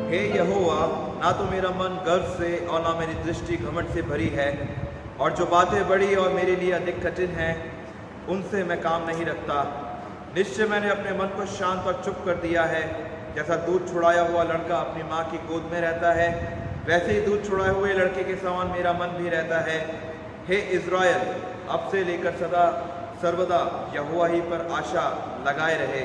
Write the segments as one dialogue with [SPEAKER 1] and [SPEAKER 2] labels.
[SPEAKER 1] हे यहोवा, ना तो मेरा मन गर्व से और ना मेरी दृष्टि घमंड से भरी है, और जो बातें बड़ी और मेरे लिए अधिक कठिन हैं उनसे मैं काम नहीं रखता। निश्चय मैंने अपने मन को शांत और चुप कर दिया है। जैसा दूध छुड़ाया हुआ लड़का अपनी माँ की गोद में रहता है, वैसे ही दूध छुड़ाए हुए लड़के के समान मेरा मन भी रहता है। हे इज़राइल, अब से लेकर सदा सर्वदा यहोवा ही पर आशा लगाए रहे।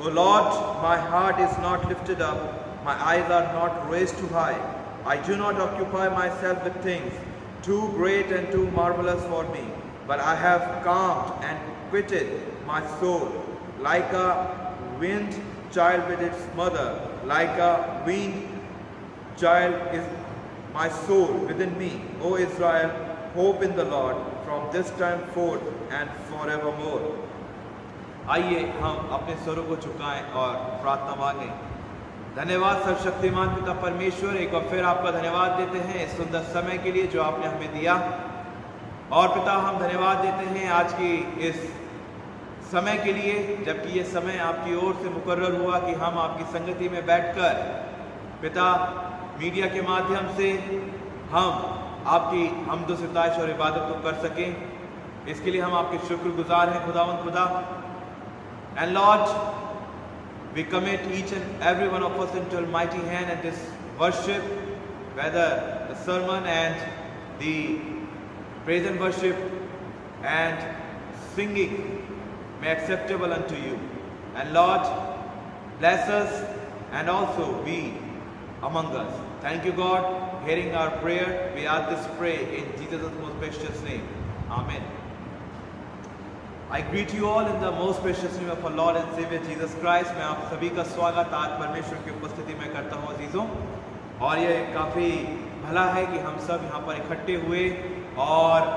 [SPEAKER 1] O Lord, my heart is not lifted up, my eyes are not raised too high. I do not occupy myself with things too great and too marvelous for me, but I have calmed and quieted my soul, like a weaned child with its mother, like a weaned child is my soul within me. O Israel, hope in the Lord from this time forth and forevermore. आइए हम अपने स्वरों को झुकाएं और प्रार्थना मांगें। धन्यवाद सर्वशक्तिमान पिता परमेश्वर, एक बार फिर आपका धन्यवाद देते हैं इस सुंदर समय के लिए जो आपने हमें दिया। और पिता, हम धन्यवाद देते हैं आज की इस समय के लिए, जबकि ये समय आपकी ओर से मुकर्रर हुआ कि हम आपकी संगति में बैठकर पिता मीडिया के माध्यम से हम आपकी हम्द सिताइश और इबादत को कर सकें। इसके लिए हम आपके शुक्रगुजार हैं खुदावंद खुदा। And Lord, we commit each and every one of us into your mighty hand, and this worship, whether the sermon and the praise and worship and singing may acceptable unto you. And Lord, bless us and also be among us. Thank you, God, hearing our prayer. We ask this pray in Jesus' most precious name. Amen. I greet you all in the most precious name of our Lord and Savior Jesus Christ. मैं आप सभी का स्वागत आज परमेश्वर की उपस्थिति में करता हूँ अजीजों। और ये काफ़ी भला है कि हम सब यहाँ पर इकट्ठे हुए और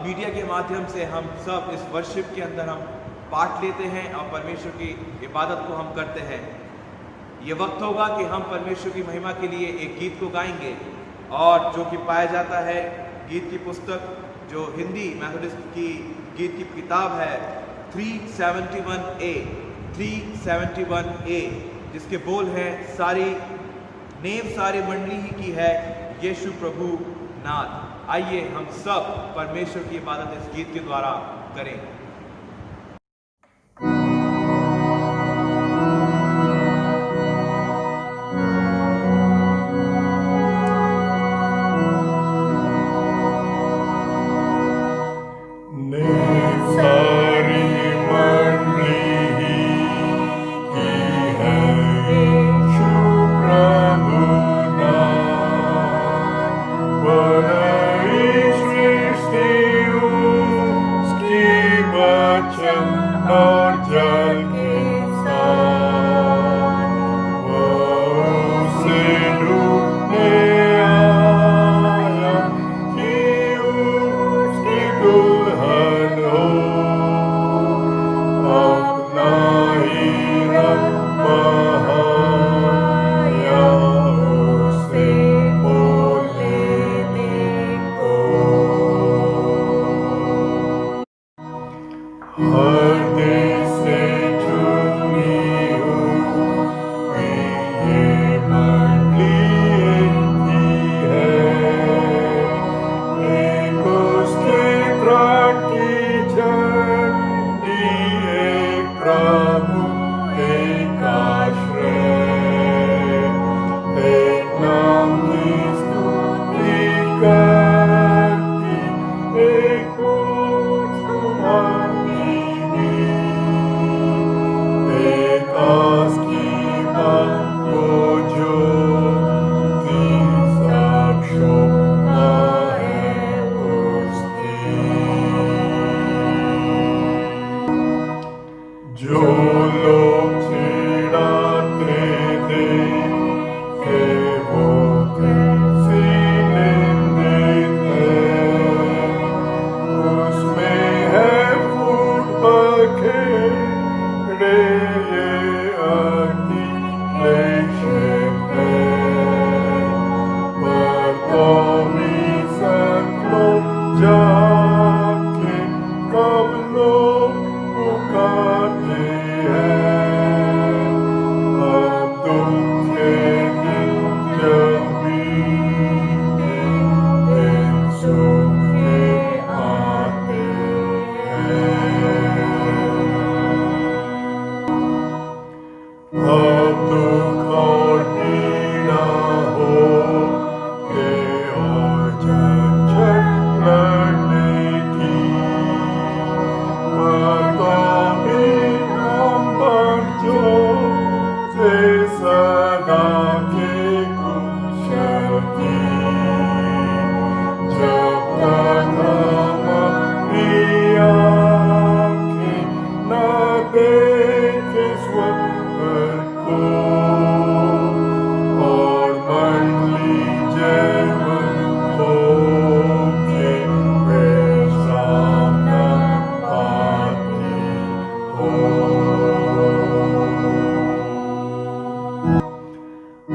[SPEAKER 1] मीडिया के माध्यम से हम सब इस वर्शिप के अंदर हम पार्ट लेते हैं और परमेश्वर की इबादत को हम करते हैं। ये वक्त होगा कि हम परमेश्वर की महिमा के लिए एक गीत को गाएंगे, और जो कि पाया जाता है गीत की पुस्तक जो हिंदी मैथोडिस्ट की गीत की किताब है 371A, जिसके बोल हैं सारी नेम सारी मंडली ही की है यीशु प्रभु नाथ। आइए हम सब परमेश्वर की इबादत इस गीत के द्वारा करें।
[SPEAKER 2] What a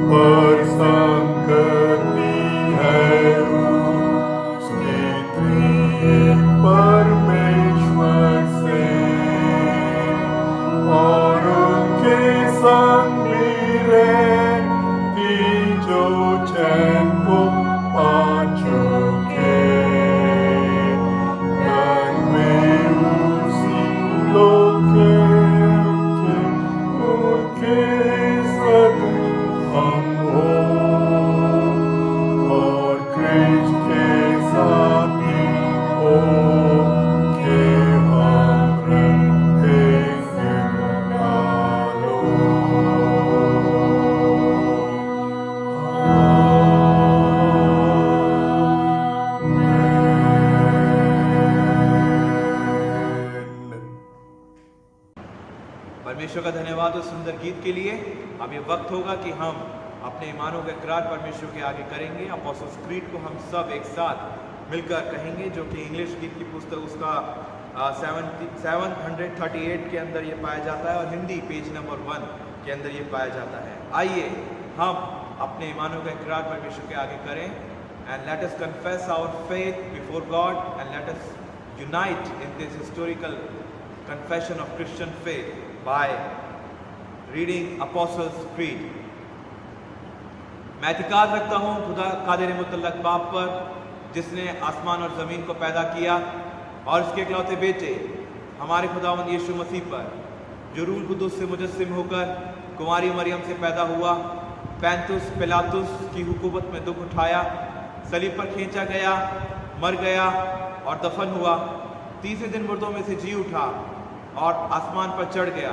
[SPEAKER 2] पर संगति है उसके त्रिएक परमेश्वर से, और उनके संग रहती जो चैन को पा चुके, धन में उसी लोग के उनके सद हम हो, और कृष्ण के साथी हो के हम रहेंगे डालो।
[SPEAKER 1] परमेश्वर का धन्यवाद उस सुंदर गीत के लिए। अब ये वक्त होगा कि हम अपने ईमानों का इकरार परमेश्वर के आगे करेंगे। अपोस्टल्स क्रीड को हम सब एक साथ मिलकर कहेंगे, जो कि इंग्लिश गीत की पुस्तक उसका 738 के अंदर ये पाया जाता है और हिंदी पेज नंबर 1 के अंदर ये पाया जाता है। आइए हम अपने ईमानों का इकरार परमेश्वर के आगे करें। And let us confess our faith before God and let us unite in this historical confession of Christian faith by reading Apostles' Creed. मैं इत्मीनान रखता हूँ खुदा कादिर मुतल्लक बाप पर, जिसने आसमान और ज़मीन को पैदा किया, और उसके इकलौते बेटे हमारे खुदावंद यीशु मसीह पर, जो रूह कुदुस से मुजस्सिम होकर कुंवारी मरियम से पैदा हुआ, पैंतुस पिलातुस की हुकूमत में दुख उठाया, सलीब पर खींचा गया, मर गया और दफन हुआ, तीसरे दिन मुर्दों में से जी उठा और आसमान पर चढ़ गया,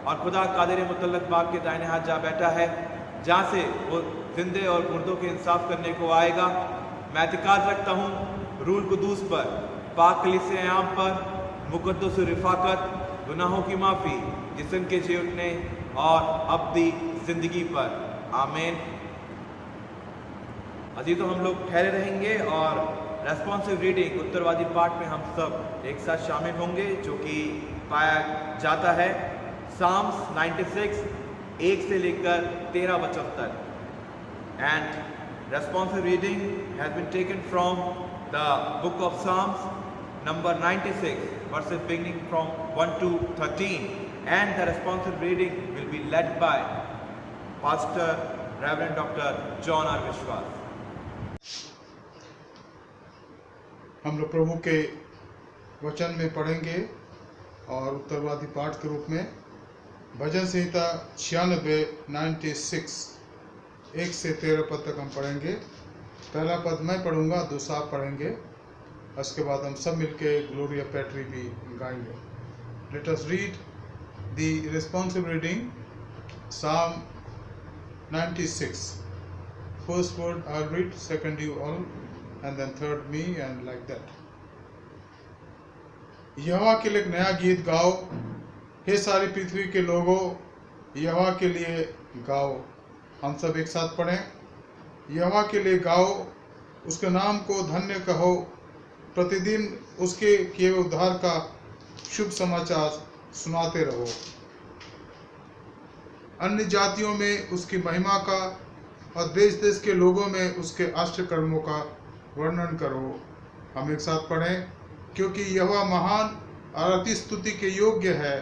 [SPEAKER 1] और खुदा कादिर मुतल्लक बाप के दाहिने हाथ जा बैठा है, जहाँ से वो जिंदे और मुर्दों के इंसाफ करने को आएगा। मैं इत्मीनान रखता हूँ रूह कुदूस पर, पाक कलीसिया आम पर, मुकद्दस रिफाकत, गुनाहों की माफ़ी, जिस्म के जी उठने और अब्दी ज़िंदगी पर। आमीन। अभी तो हम लोग ठहरे रहेंगे और रेस्पॉन्सिव रीडिंग उत्तरवादी पाठ में हम सब एक साथ शामिल होंगे, जो कि पाया जाता है साम्स 96 1 से लेकर 13 वचन तक। And responsive reading has been taken from the book of Psalms number 96 verses beginning from 1 to 13, and the responsive reading will be led by pastor reverend doctor John R Vishwas.
[SPEAKER 3] हम लोग प्रभु के वचन में पढ़ेंगे और उत्तरवादी पाठ के रूप में भजन संहिता 96 1 से 13 पद तक हम पढ़ेंगे। पहला पद मैं पढ़ूंगा, दूसरा आप पढ़ेंगे, उसके बाद हम सब मिलके ग्लोरिया पैट्री भी गाएंगे। Let us read the responsive reading Psalm 96. First word I'll read, second you all, and then third me, and like that. यहोवा के लिए एक नया गीत गाओ, हे सारी पृथ्वी के लोगों, यहोवा के लिए गाओ। हम सब एक साथ पढ़ें। यहोवा के लिए गाओ, उसके नाम को धन्य कहो, प्रतिदिन उसके किए हुए उद्धार का शुभ समाचार सुनाते रहो। अन्य जातियों में उसकी महिमा का और देश देश के लोगों में उसके आश्चर्य कर्मों का वर्णन करो। हम एक साथ पढ़ें। क्योंकि यहोवा महान और अति स्तुति के योग्य है,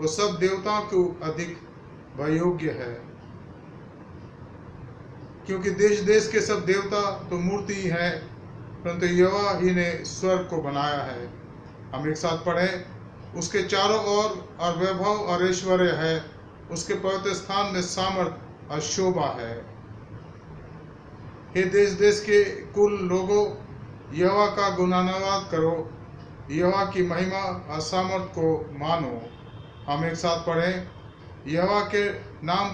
[SPEAKER 3] वो सब देवताओं को अधिक भयोग्य है। क्योंकि देश देश के सब देवता तो मूर्ति ही है, परंतु यहोवा ही ने स्वर्ग को बनाया है। हम एक साथ पढ़ें। उसके चारों ओर और वैभव और ऐश्वर्य है, उसके पवित्र स्थान में सामर्थ और शोभा है। हे देश देश के कुल लोगों, यहोवा का गुणानुवाद करो, यहोवा की महिमा और सामर्थ को मानो। हम एक साथ पढ़ें। यहोवा के नाम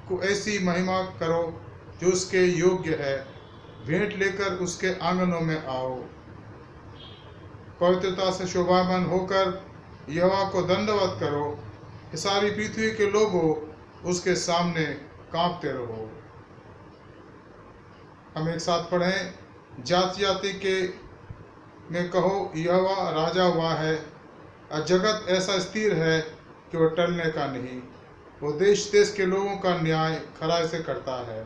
[SPEAKER 3] को ऐसी महिमा करो जो उसके योग्य है, भेंट लेकर उसके आंगनों में आओ। पवित्रता से शोभावान होकर यहोवा को दंडवत करो, सारी पृथ्वी के लोगों उसके सामने कांपते रहो। हम एक साथ पढ़ें। जाति जाति के में कहो, यहोवा राजा हुआ है, और जगत ऐसा स्थिर है कि वह टलने का नहीं। वो देश देश के लोगों का न्याय खराई से करता है।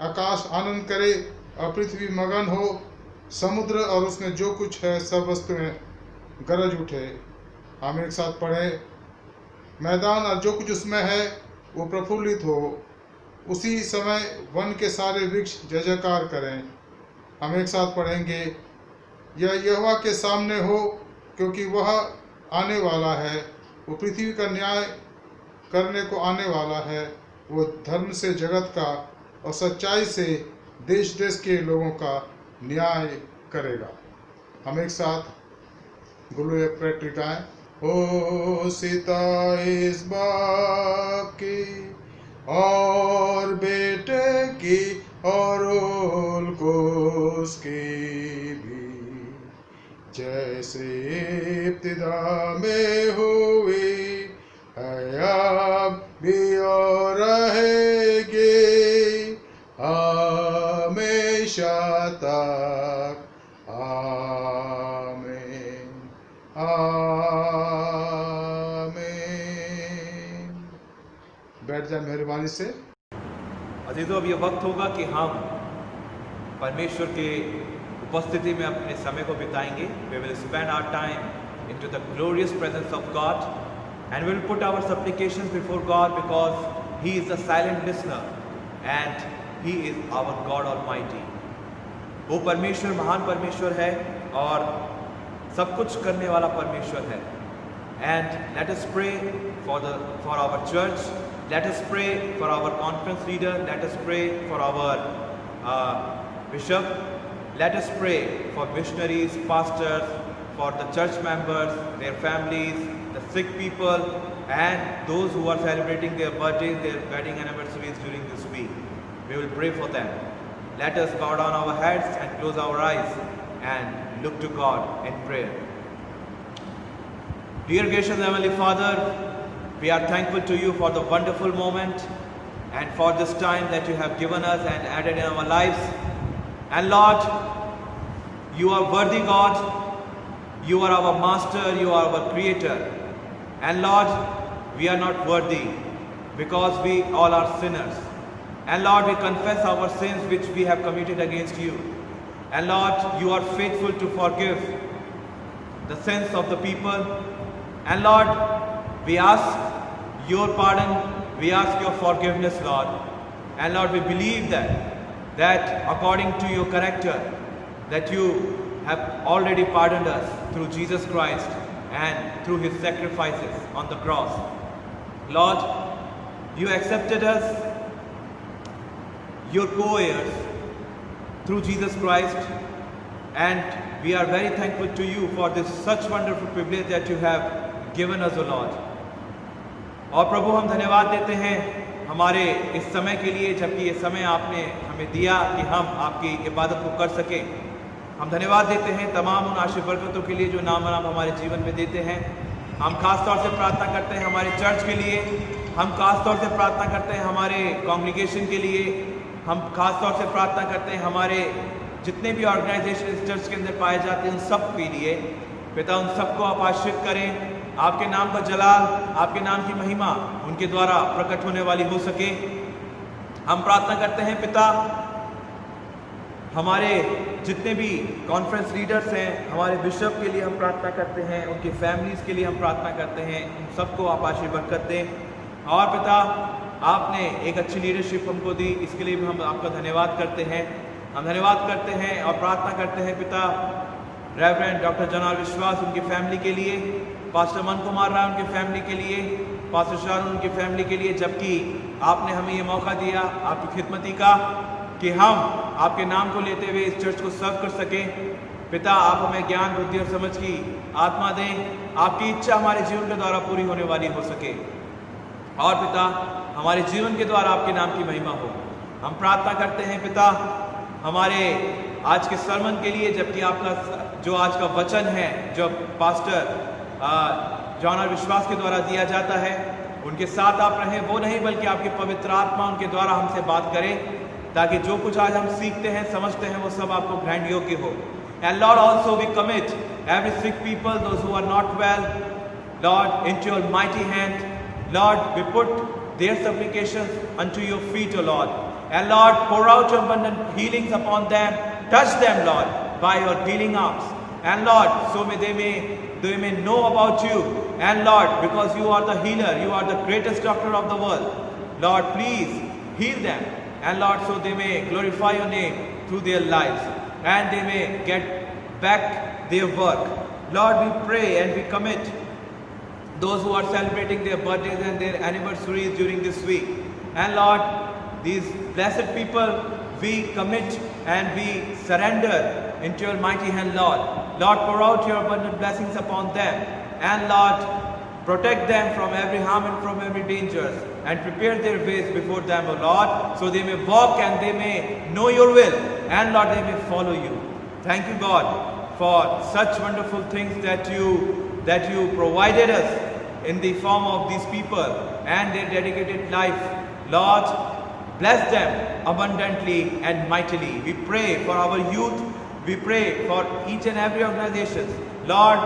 [SPEAKER 3] आकाश आनंद करे और पृथ्वी मगन हो, समुद्र और उसमें जो कुछ है सब वस्तुएं गरज उठे। हम एक साथ पढ़ें। मैदान और जो कुछ उसमें है वो प्रफुल्लित हो, उसी समय वन के सारे वृक्ष जय जयकार करें। हम एक साथ पढ़ेंगे। यह यहोवा के सामने हो, क्योंकि वह आने वाला है, वो पृथ्वी का न्याय करने को आने वाला है। वो धर्म से जगत का और सच्चाई से देश देश के लोगों का न्याय करेगा। हम एक साथ ग्लोरिया पेट्री गाएं। ओ सीता इस बाप की और बेटे की और उल्कोस की भी, जैसे इब्तिदा में हुई है अब भी और रहेगी हमेशा तक। आमीन आमीन। बैठ जाए मेहरबानी से।
[SPEAKER 1] अजीजों, अब ये वक्त होगा कि हम परमेश्वर के उपस्थिति में अपने समय को बिताएंगे। We will spend our time into the glorious presence of God and we will put our supplications before God, because He is the silent listener and He is our God Almighty. वो परमेश्वर महान परमेश्वर है और सब कुछ करने वाला परमेश्वर है। And let us pray for our church. Let us pray for our conference leader. Let us pray for our bishop. Let us pray for missionaries, pastors, for the church members, their families, the sick people, and those who are celebrating their birthdays, their wedding anniversaries during this week. We will pray for them. Let us bow down our heads and close our eyes and look to God in prayer. Dear gracious Heavenly Father, we are thankful to you for the wonderful moment and for this time that you have given us and added in our lives. And Lord, you are worthy, God. You are our master, you are our creator. And Lord, we are not worthy because we all are sinners. And Lord, we confess our sins which we have committed against you. And Lord, you are faithful to forgive the sins of the people. And Lord, we ask your pardon, we ask your forgiveness, Lord. And Lord, we believe that according to your character, that you have already pardoned us through Jesus Christ and through his sacrifices on the cross. Lord, you accepted us, your co-heirs, through Jesus Christ, and we are very thankful to you for this such wonderful privilege that you have given us, O Lord. और प्रभु, हम धन्यवाद देते हैं हमारे इस समय के लिए, जबकि ये समय आपने हमें दिया कि हम आपकी इबादत को कर सकें। हम धन्यवाद देते हैं तमाम उन आशीष बरकतों के लिए जो नाम हमारे जीवन में देते हैं। हम खास तौर से प्रार्थना करते हैं हमारे चर्च के लिए, हम खास तौर से प्रार्थना करते हैं हमारे कॉन्ग्रीगेशन के लिए, हम खास तौर से प्रार्थना करते हैं हमारे जितने भी ऑर्गेनाइजेशन इस चर्च के अंदर पाए जाते हैं उन सब के लिए। पिता, उन सबको आप आशीर्वाद करें, आपके नाम का जलाल, आपके नाम की महिमा उनके द्वारा प्रकट होने वाली हो सके। हम प्रार्थना करते हैं पिता, हमारे जितने भी कॉन्फ्रेंस लीडर्स हैं, हमारे बिशप के लिए हम प्रार्थना करते हैं, उनकी फैमिलीज़ के लिए हम प्रार्थना करते हैं, उन सबको आप आशीर्वाद बरकत दें। और पिता, आपने एक अच्छी लीडरशिप हमको दी, इसके लिए भी हम आपका धन्यवाद करते हैं। हम धन्यवाद करते हैं और प्रार्थना करते हैं पिता, रेवरेंड डॉक्टर जनाल विश्वास उनकी फैमिली के लिए, पास्टर मन कुमार राय उनकी फैमिली के लिए, पास्टर शारून उनकी फैमिली के लिए, जबकि आपने हमें ये मौका दिया आपकी खिदमती का कि हम आपके नाम को लेते हुए इस चर्च को सर्व कर सकें। पिता, आप हमें ज्ञान, बुद्धि और समझ की आत्मा दें, आपकी इच्छा हमारे जीवन के द्वारा पूरी होने वाली हो सके। और पिता, हमारे जीवन के द्वारा आपके नाम की महिमा हो। हम प्रार्थना करते हैं पिता हमारे आज के सरमन के लिए, जबकि आपका जो आज का वचन है जो पास्टर जॉनर विश्वास के द्वारा दिया जाता है, उनके साथ आप रहें। वो नहीं बल्कि आपकी पवित्र आत्मा उनके द्वारा हमसे बात करे, ताकि जो कुछ आज हम सीखते हैं, समझते हैं, वो सब आपको ग्रहण योग्य हो। And Lord, also we commit every sick people, those who are not well, Lord, into your mighty hand. Lord, we put their supplications unto your feet, O Lord. And Lord, pour out your abundant healings upon them. Touch them, Lord, by your healing arms. And Lord, so they may know about you. And Lord, because you are the healer, you are the greatest doctor of the world. Lord, please heal them. And Lord, so they may glorify your name through their lives. And they may get back their work. Lord, we pray and we commit those who are celebrating their birthdays and their anniversaries during this week. And Lord, these blessed people, we commit and we surrender into your mighty hand, Lord. Lord, pour out your abundant blessings upon them. And Lord, protect them from every harm and from every danger. And prepare their ways before them, O Lord, so they may walk and they may know your will. And Lord, they may follow you. Thank you, God, for such wonderful things that you provided us in the form of these people and their dedicated life. Lord, bless them abundantly and mightily. We pray for our youth. We pray for each and every organization. Lord,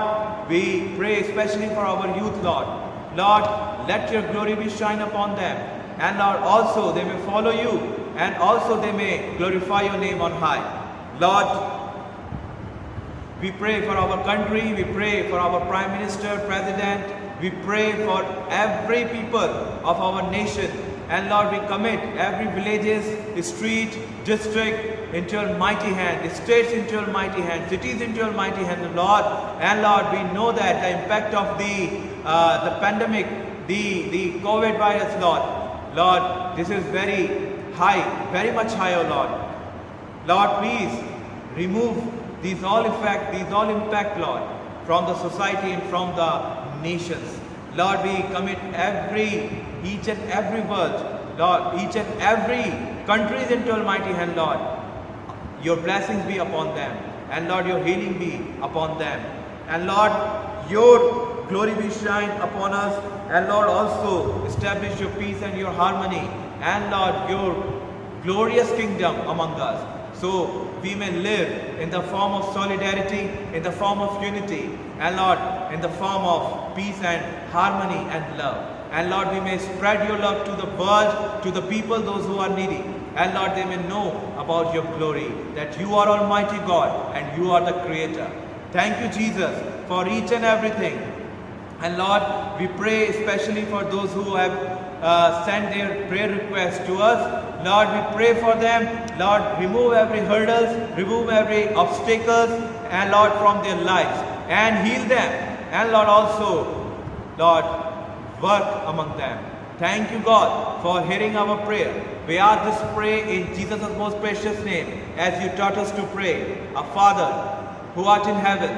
[SPEAKER 1] we pray especially for our youth, Lord. Lord, let your glory be shine upon them. And Lord, also they may follow you, and also they may glorify your name on high. Lord, we pray for our country. We pray for our Prime Minister, President. We pray for every people of our nation. And Lord, we commit every villages, street, district into your mighty hand, states into your mighty hand, cities into your mighty hand, Lord. And Lord, we know that the impact of the pandemic, the COVID virus, Lord, this is very high, very much higher, Lord. Lord, please remove these all impact, Lord, from the society and from the nations. Lord, we commit each and every world, Lord, each and every country into your mighty hand, Lord. Your blessings be upon them, and Lord, your healing be upon them. And Lord, your glory be shine upon us, and Lord, also establish your peace and your harmony, and Lord, your glorious kingdom among us. So we may live in the form of solidarity, in the form of unity, and Lord, in the form of peace and harmony and love. And Lord, we may spread your love to the world, to the people, those who are needy. And Lord, they may know about your glory, that you are Almighty God and you are the Creator. Thank you, Jesus, for each and everything. And Lord, we pray especially for those who have sent their prayer requests to us. Lord, we pray for them. Lord, remove every hurdles, remove every obstacles, and Lord, from their lives, and heal them. And Lord, also, Lord, work among them. Thank you, God, for hearing our prayer. We ask this pray in Jesus' most precious name, as you taught us to pray. Our Father, who art in heaven,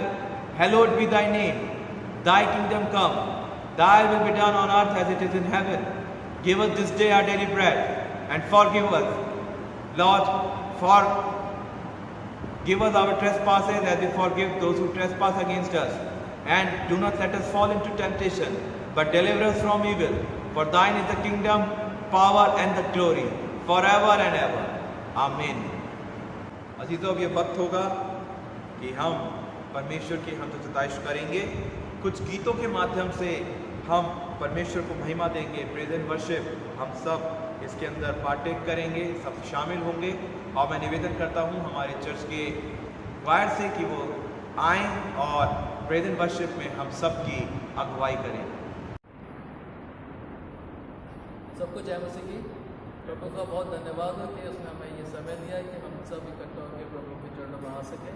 [SPEAKER 1] hallowed be thy name. Thy kingdom come. Thy will be done on earth as it is in heaven. Give us this day our daily bread, and forgive us, Lord, forgive us our trespasses as we forgive those who trespass against us. And do not let us fall into temptation, but deliver us from evil. For thine is the kingdom, power and the glory, forever and ever. Amen. अजीजों, अब ये वक्त होगा कि हम परमेश्वर की हम सताइश करेंगे। कुछ गीतों के माध्यम से हम परमेश्वर को महिमा देंगे। प्रेज एंड वर्शिप हम सब इसके अंदर पार्टेक करेंगे, सब शामिल होंगे। और मैं निवेदन करता हूँ हमारे चर्च के वायर से कि वो आएँ और प्रेज एंड वर्शिप में हम सब की अगुवाई करें।
[SPEAKER 4] सबको जय मसीह की। प्रभु का बहुत धन्यवाद हो कि उसने हमें ये समय दिया है कि हम सब इकट्ठा होकर प्रभु के चरणों में आ सकें।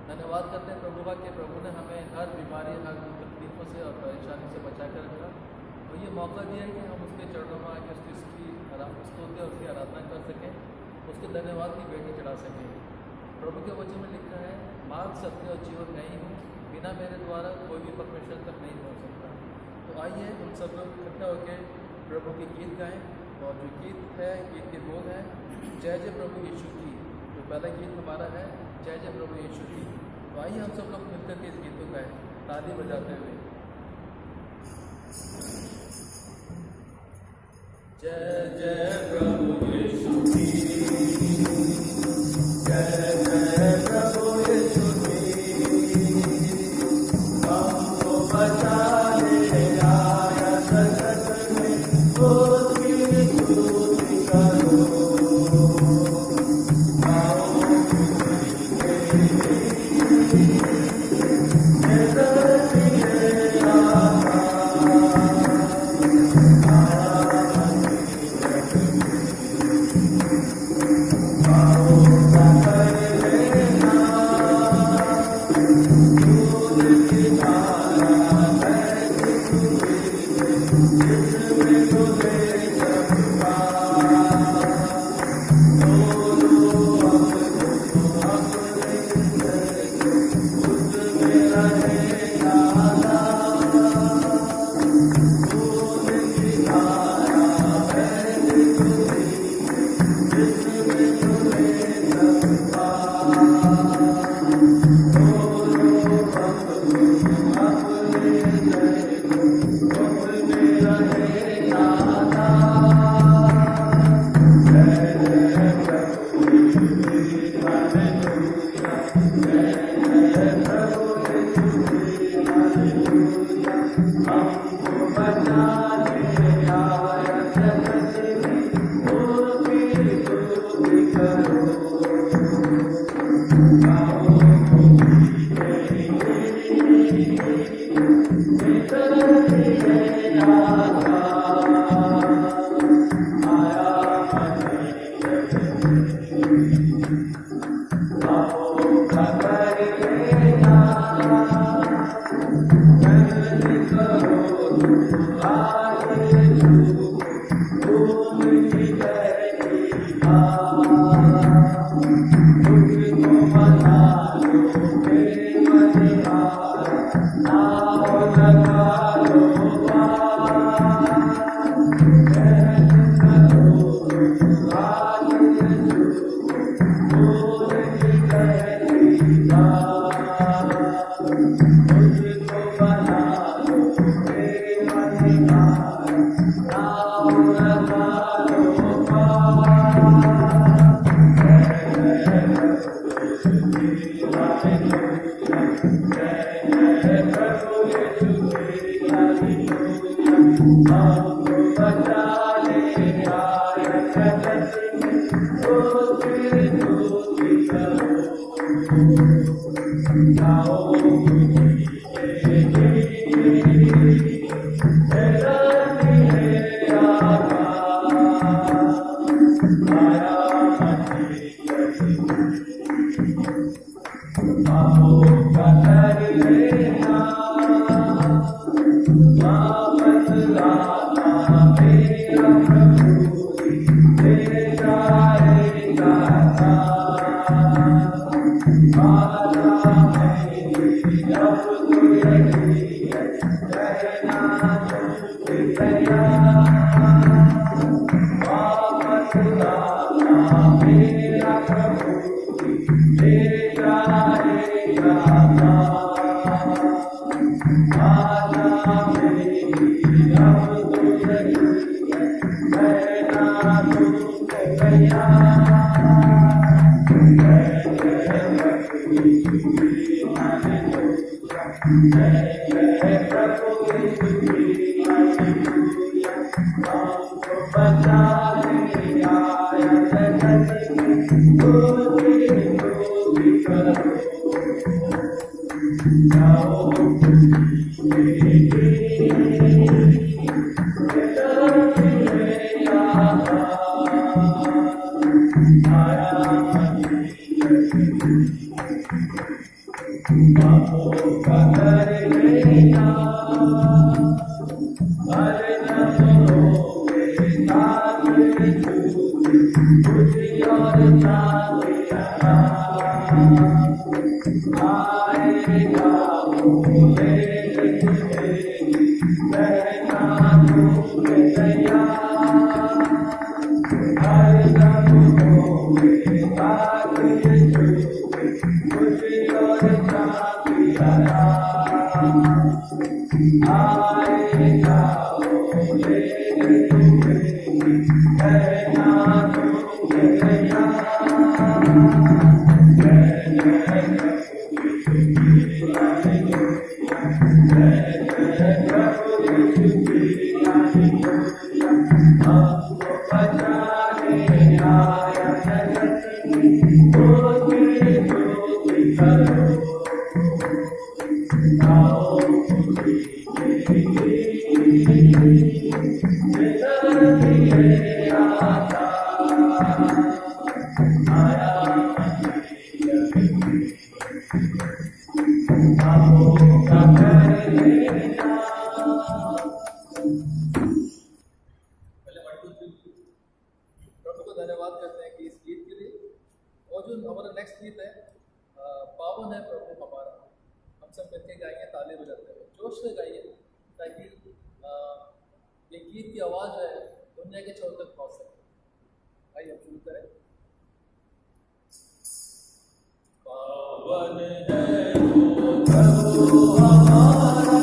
[SPEAKER 4] धन्यवाद करते हैं प्रभु का कि प्रभु ने हमें हर बीमारी, हर तकलीफों से और परेशानी से बचा कर रखा और ये मौका दिया है कि हम उसके चरणों में आकर उसकी स्तुति और उसकी आराधना कर सकें, उसको धन्यवाद की भेंट चढ़ा सकें। प्रभु के वचन में लिखा है, मार्ग, सत्य और जीवन नहीं हूँ, बिना मेरे द्वारा कोई भी परमेश्वर तक नहीं पहुँच सकता। तो आइए हम सब लोग इकट्ठा होकर प्रभु के गीत गाएं। और जो गीत है, गीत के बोल है जय जय प्रभु यीशु की। जो पहला गीत हमारा है जय जय प्रभु यीशु की। तो आइए हम सब लोग मिलकर के इस गीत को गाएं ताली बजाते हुए। जय जय प्रभु यीशु की, जय जय प्रभु यीशु की, हमको बचाने आया जगत में, उसकी स्तुति करो। पहले 1 2 3 प्रभु को धन्यवाद करते हैं कि इस गीत के लिए। और जो हमारा नेक्स्ट गीत है पावन है प्रभु हमारा, हम सब मिलके गाएंगे ताली बजाते हुए, जोश से गाइए ताकि ये गीत की आवाज़ है दुनिया के छोर तक पहुँच सके। आइए हम शुरू करें। पावन है वो प्रभु हमारा,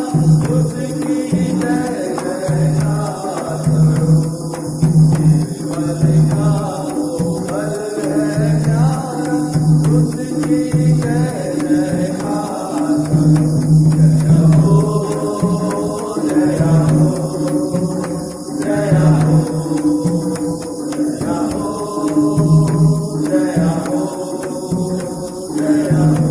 [SPEAKER 4] उसकी जय जयकार करो, ईश्वर का वो बल है प्यारा, उसकी जय जयकार करो। जय हो जय हो जय हो जय हो जय हो।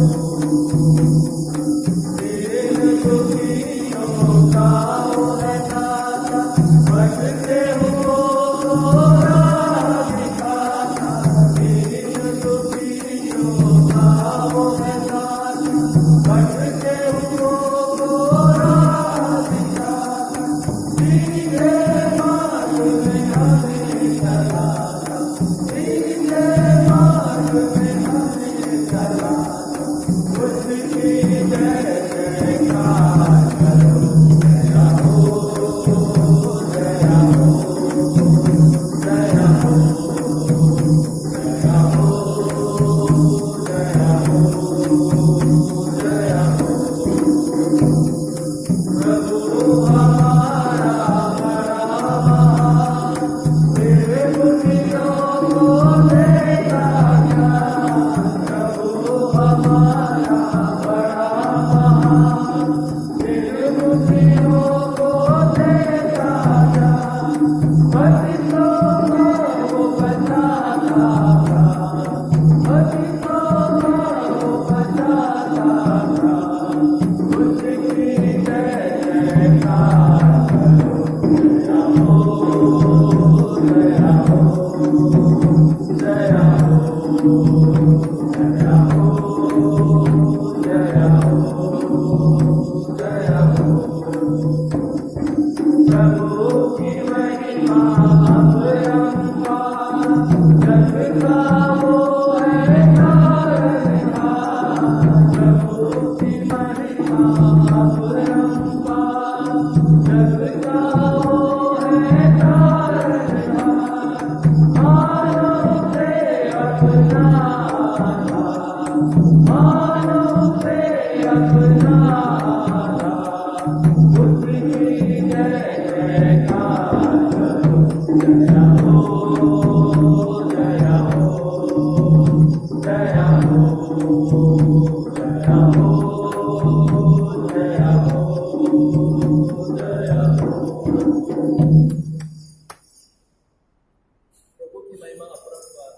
[SPEAKER 4] प्रभु की महिमा अपरंपार।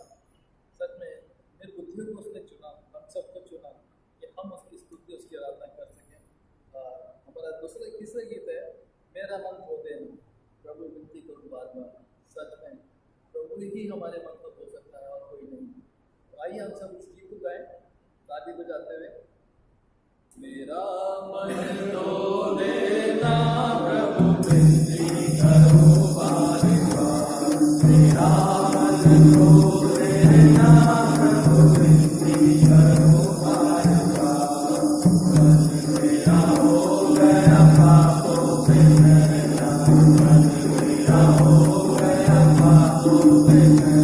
[SPEAKER 4] सच में निर्बुद्धियों को उसने चुना, हम सबको चुना कि हम उसकी स्तुति उसकी आराधना कर सकें। हमारा तीसरा गीत है मेरा मन खो देना, प्रभु विनती करूँ बार बार। सच में प्रभु ही हमारे मन को खो सकता है और कोई नहीं। तो आइए हम सब इस गीत को गाएं ताली बजाते हुए। मेरा मन खो देना प्रभु विनती करूँ बार बार, मेरा मन खो देना प्रभु विनती करूँ बार बार। मन मेरा हो गया पापों से मैला, मन मेरा हो गया पापों से मैला।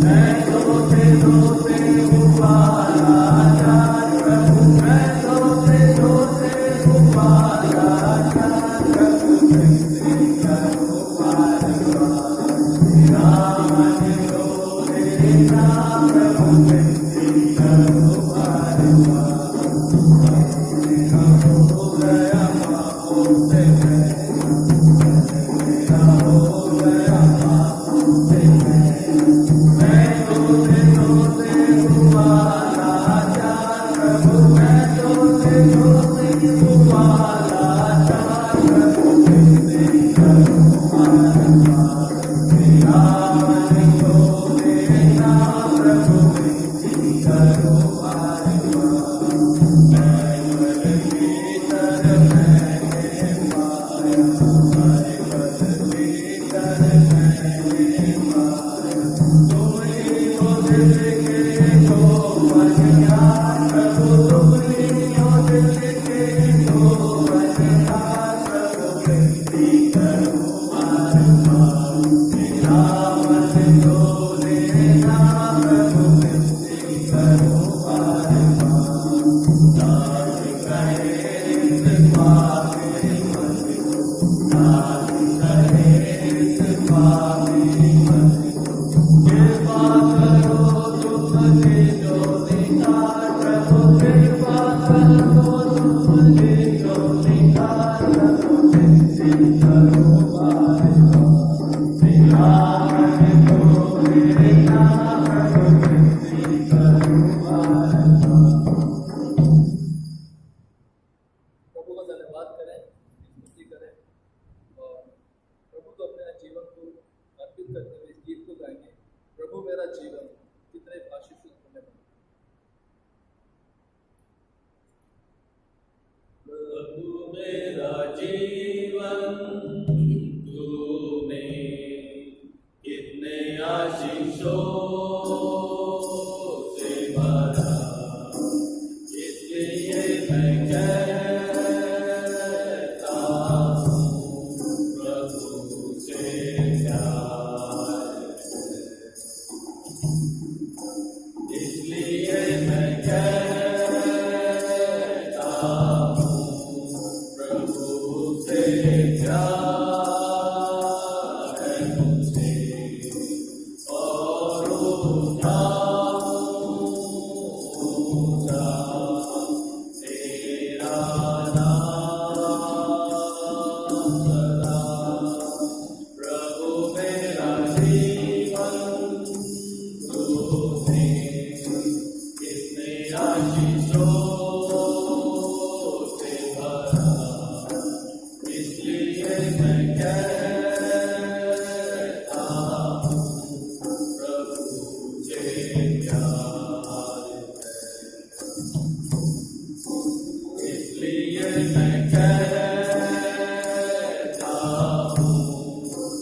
[SPEAKER 4] मैं रोते रोते हुआ लाचार प्रभु, मैं रोते रोते हुआ लाचार प्रभु विनती करूँ बार बार। मेरा मन खो देना प्रभु विनती करूँ बार बार। मेरा हो गया पापों से मैला, मेरा हो गया पापों से मैला। मैं रोते रोते हुआ लाचार प्रभु, मैं रोते रोते हुआ लाचार प्रभु विनती करूँ बार बार। मेरा मन खो देना मेरा जीवन। कितने भाषित होने
[SPEAKER 5] प्रभु मेरा जीवन तूने कितने आशीषों से भरा, इसलिए मैं कहता हूँ प्रभु से प्यार है। इसलिए मैं कहता हूँ प्रभु से प्यार है मुझे, और ऊंचा तेरा नाम सदा। प्रभु मेरा जीवन तूने कितने आशीषों से भरा, इसलिए मैं कहता हूँ प्रभु से प्यार है। इसलिए मैं कहता हूँ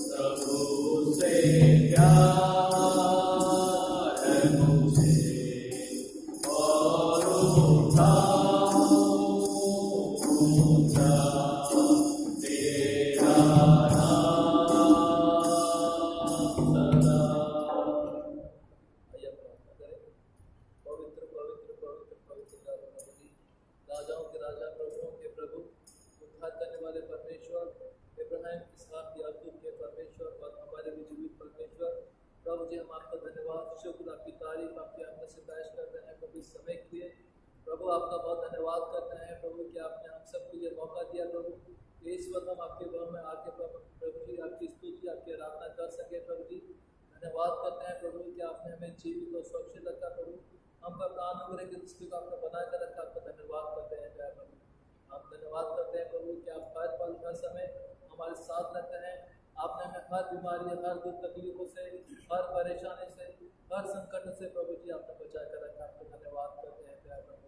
[SPEAKER 5] प्रभु से प्यार है मुझे, और ऊंचा तेरा नाम सदा।
[SPEAKER 4] आइए प्रार्थना करें। पवित्र पवित्र पवित्र पवित्र प्रभु जी, राजाओं के राजा, प्रभुओं के प्रभु, उद्धार करने वाले परमेश्वर, इब्राहिम, इसहाक, याकूब के परमेश्वर और हमारे भी जीवित परमेश्वर, प्रभु जी हम आपका धन्यवाद, शुक्र, आपकी तारीफ, आपके आज्ञा से पेश करते हैं प्रभु इस समय के लिए। प्रभु आपका बहुत धन्यवाद करते हैं प्रभु कि आपने हम सबको ये मौका दिया प्रभु, इस वक्त हम आपके भवन में आके प्रभु जी आपकी स्तुति, आपकी आराधना कर सके प्रभु जी। धन्यवाद करते हैं प्रभु कि आपने हमें जीवित और सुरक्षित रखा प्रभु, हम पर अनुग्रह की दृष्टि को आपने बना कर रखा। आपका धन्यवाद करते हैं जय प्रभु। हम धन्यवाद करते हैं प्रभु कि आप हर पल हर समय हमारे साथ रहते हैं। आपने हमें हर बीमारी, हर दुख तकलीफों से, हर परेशानी से, हर संकट से प्रभु जी आपने बचा कर रखा। आपको धन्यवाद करते हैं जय प्रभु।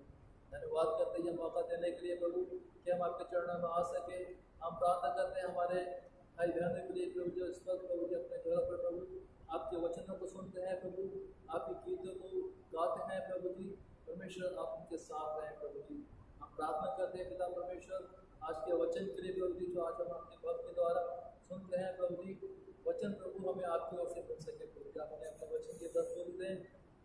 [SPEAKER 4] धन्यवाद करते हैं मौका देने के लिए प्रभु कि हम आपके चरणों में आ सके। हम प्रार्थना करते हैं हमारे भाई बहनों के लिए प्रभु जो इस वक्त प्रभु जी अपने घर पर प्रभु आपके वचनों को सुनते हैं प्रभु, आपकी गीतों को गाते हैं प्रभु जी। परमेश्वर आप उनके साथ रहें प्रभु जी। हम प्रार्थना करते हैं पिता परमेश्वर आज के वचन के लिए प्रभु जी, जो आज हम आपके भक्त के द्वारा सुनते हैं प्रभु जी। वचन प्रभु हमें आपकी ओर से मिल सके प्रभु जी। आप हमें अपने वचन के दस बोल दें